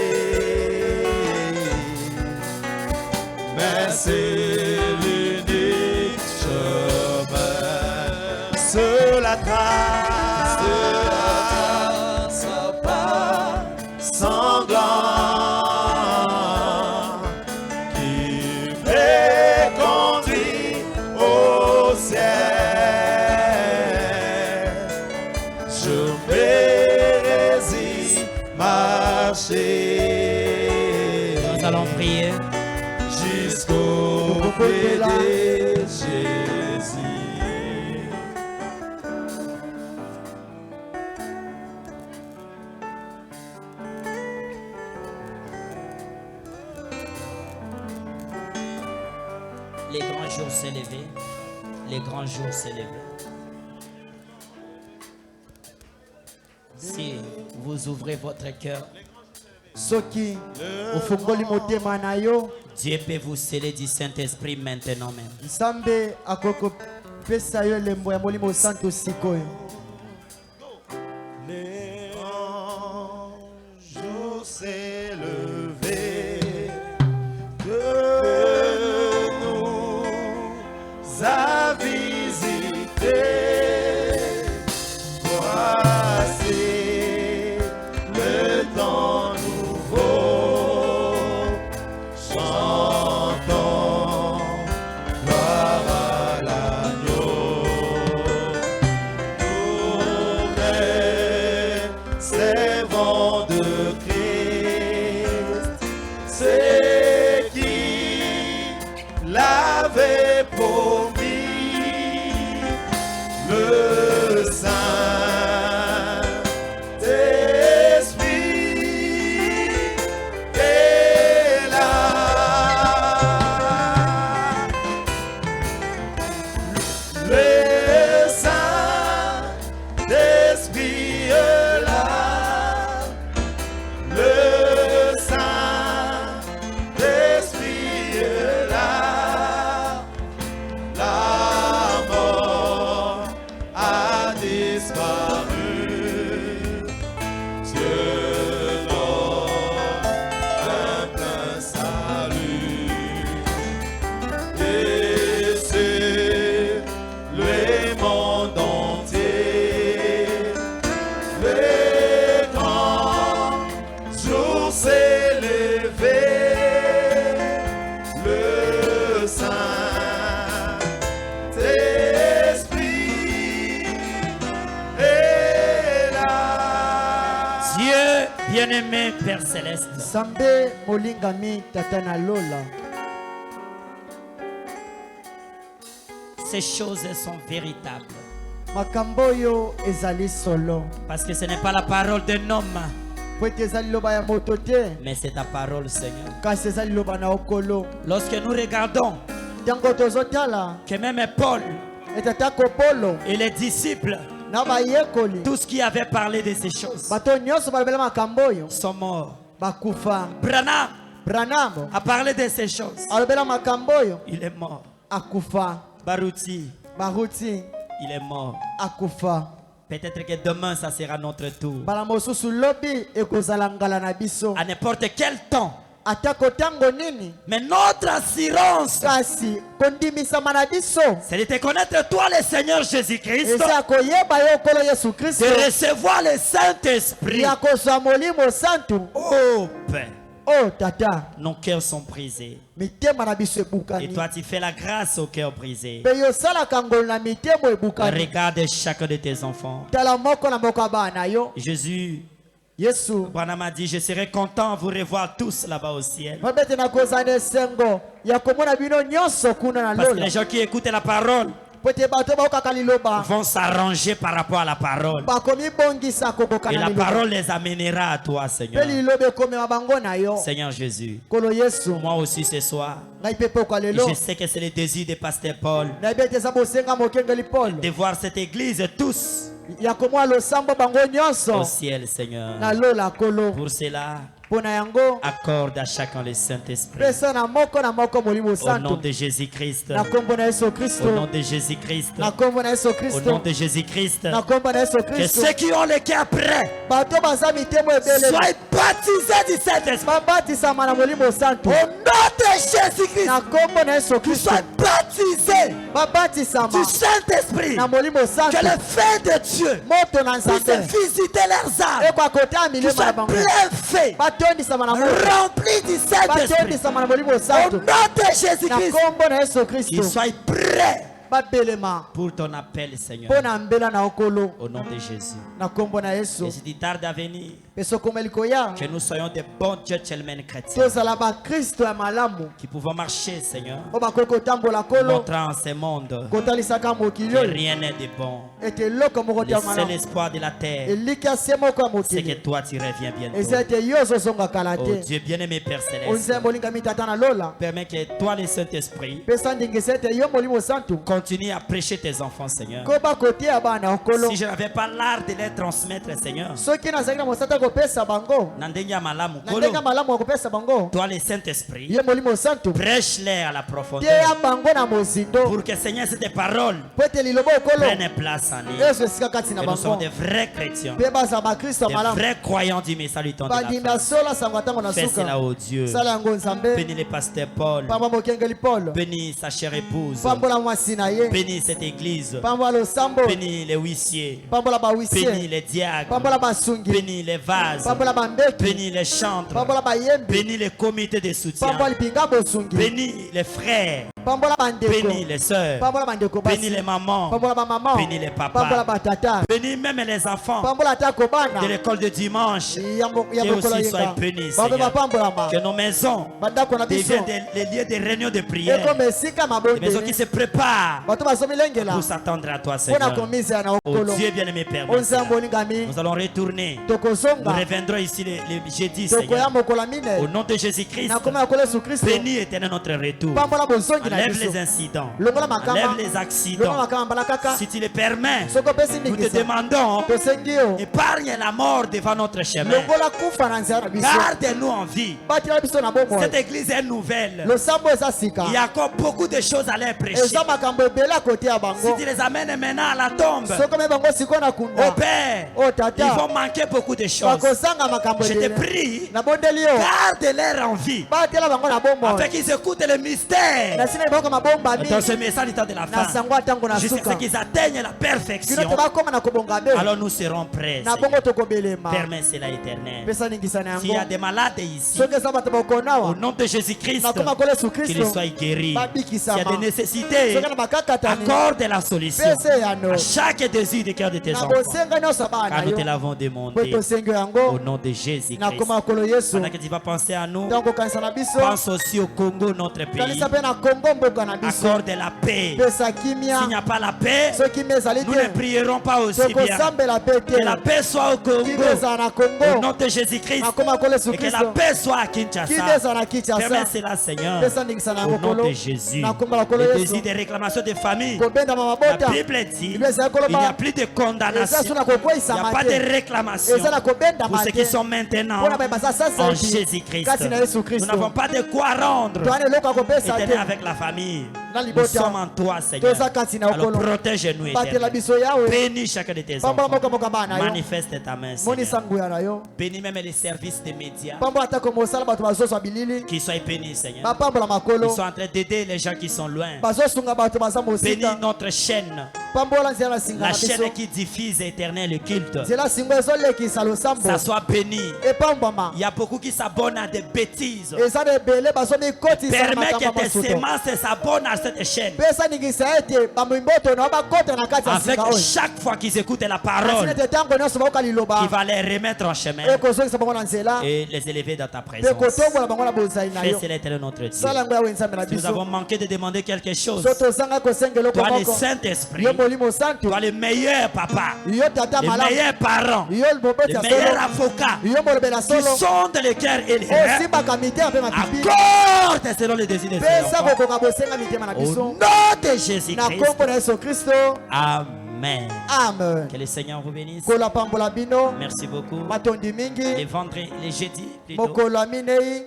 mais c'est l'unique chemin. Sur la trace sanglant qui m'est conduit au ciel. Je verrai marcher. Nous allons prier jusqu'au pied de Jésus. Les grands jours s'élever, les grands jours s'élever. Si vous ouvrez votre cœur, Dieu peut vous sceller du Saint-Esprit maintenant même. Les grands jours s'élever, que nous a visité. Voici le temps nouveau, chantons gloire à l'agneau. Nous servons de Christ, c'est qui l'avait promis, le Saint-Esprit est là. Le Saint-Esprit est là. Le Saint-Esprit est là. La mort a disparu. Dieu donne un plein salut. Et c'est le monde entier. Les grands jours s'élever. Le Saint-Esprit est là. Dieu bien-aimé Père Céleste, Sambe molingami tatana lola. ces choses sont véritables. Makamboyo ezali solo. Parce que ce n'est pas la parole d'un homme, Pwete ezali loba ya moto te. mais c'est ta parole, Seigneur. Kasi ezali loba na okolo. Lorsque nous regardons Tango tozotala. que même Paul Etatako polo. et les disciples tous qui avaient parlé de ces choses sont morts. Branham a parlé de ces choses. Il est mort. Baruti, il est mort. Peut-être que demain, ça sera notre tour. À n'importe quel temps. Mais notre assurance, c'est de te connaître toi le Seigneur Jésus-Christ, de recevoir le Saint-Esprit. Oh Père, oh tata, nos cœurs sont brisés. Et toi tu fais la grâce aux cœurs brisés. Regarde chacun de tes enfants. Jésus, Branham a dit, je serai content de vous revoir tous là-bas au ciel. Parce que les gens qui écoutent la parole vont s'arranger par rapport à la parole. Et la parole les amènera à toi, Seigneur. Seigneur Jésus, moi aussi ce soir, je sais que c'est le désir de Pasteur Paul de voir cette église tous au ciel, Seigneur. Pour cela, accorde à chacun le Saint-Esprit. Au nom de Jésus-Christ. Au nom de Jésus-Christ. Au nom de Jésus-Christ. Que ceux qui ont le cœur prêt soient baptisés du Saint-Esprit. Au nom de Jésus-Christ. Qu'ils soient baptisés du Saint-Esprit. Que le feu de Dieu puisse visiter leurs âmes. Qu'ils soient pleins faits, remplis du Saint-Esprit. Au nom de Jésus-Christ. Qu'ils soient prêts pour ton appel, Seigneur. Au nom de Jésus. Et si tu tardes à venir, que nous soyons des bons gentlemen chrétiens qui pouvons marcher, Seigneur, montrant en ce monde que rien n'est de bon. Le seul espoir de la terre, c'est que toi tu reviens bientôt. Oh Dieu bien-aimé Père Céleste, permets que toi le Saint-Esprit continue à prêcher tes enfants, Seigneur. Si je n'avais pas l'art de les transmettre, Seigneur, toi le Saint-Esprit, prêche-les à la profondeur pour que, Seigneur, cette parole prenne place en nous. Que nous sommes des vrais chrétiens, des vrais croyants du message de la fin. Fais cela, oh Dieu. Bénis le pasteur Paul, bénis sa chère épouse, bénis cette église, bénis les huissiers, bénis les diacres, bénis les vases, bénis les chantres, bénis les comités de soutien, bénis les frères, bénis les sœurs, bénis les mamans, bénis les papas, bénis même les enfants de l'école de dimanche. Que aussi soient bénis, Seigneur. Que nos maisons deviennent des lieux de réunion de prière, des maisons qui se préparent pour s'attendre à toi, Seigneur. Oh Dieu bien-aimé Père, nous allons retourner. Nous reviendrons ici le jeudi, Seigneur. Au nom de Jésus-Christ, bénis éternel notre retour. Enlève les incidents, enlève les accidents. Si tu le permets, nous te demandons, épargne la mort devant notre chemin. Garde-nous en vie. Cette église est nouvelle. Il y a encore beaucoup de choses à leur prêcher. Si tu les amènes maintenant à la tombe, oh Père, ils vont manquer beaucoup de choses. Je te prie, garde-les en vie, afin qu'ils écoutent le mystère dans ce message du temps de la fin, jusqu'à ce qu'ils atteignent la perfection. Alors nous serons prêts. Permets cela, éternel. S'il y a des malades ici, au nom de Jésus-Christ, qu'ils soient guéris. S'il y a des nécessités, accorde la solution à chaque désir du cœur de tes enfants, car nous te l'avons demandé au nom de Jésus-Christ. Pendant que tu vas penser à nous, pense aussi au Congo, notre pays. accorde la paix. S'il n'y a pas la paix, nous ne prierons pas aussi bien. Que la paix soit au Congo, au nom de Jésus-Christ, et que la paix soit à Kinshasa. Permets cela, Seigneur, au nom de Jésus. Le désir de réclamation des familles, la Bible dit, il n'y a plus de condamnation, il n'y a pas de réclamation pour ceux qui sont maintenant en Jésus-Christ. Nous n'avons pas de quoi rendre éternel avec la famille. Nous sommes en toi, Seigneur. Alors protège-nous, éternel. Bénis chacun de tes enfants. Manifeste ta main, Seigneur. Bénis même les services des médias. Qu'ils soient bénis, Seigneur. Ils sont en train d'aider les gens qui sont loin. Bénis notre chaîne. La chaîne qui diffuse éternel le culte. Ça soit béni. Il y a beaucoup qui s'abonnent à des bêtises. Permets que tes semences s'abonnent à cette chaîne. Afin que chaque fois qu'ils écoutent la parole, il va les remettre en chemin et les élever dans ta présence. Fais c'est l'éternel notre Dieu. Si nous avons manqué de demander quelque chose, toi le Saint-Esprit, toi le meilleur papa, le meilleur parent, le meilleur avocat, qui sonde les cœurs et les cœurs, accorde selon les désirs de Dieu. Au nom de Jésus-Christ. Amen. Amen. Que le Seigneur vous bénisse. Merci beaucoup. Les vendredis, les jeudis plutôt,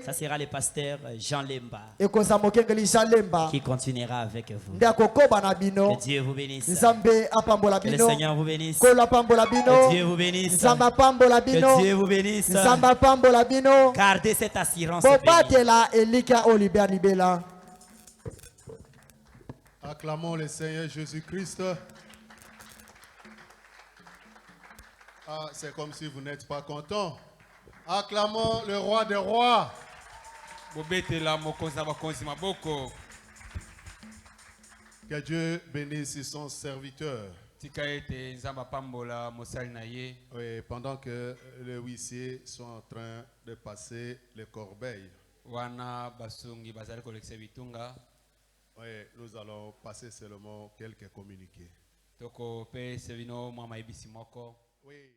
ça sera le pasteur Jean Lemba qui continuera avec vous. Que Dieu vous bénisse. Que le Seigneur vous bénisse. Que Dieu vous bénisse. Que Dieu vous bénisse. Gardez cette assurance. Acclamons le Seigneur Jésus-Christ. Ah, c'est comme si vous n'êtes pas content. Acclamons le roi des rois. Que Dieu bénisse son serviteur. Oui, pendant que les huissiers sont en train de passer les corbeilles. Oui, nous allons passer seulement quelques communiqués. Oui.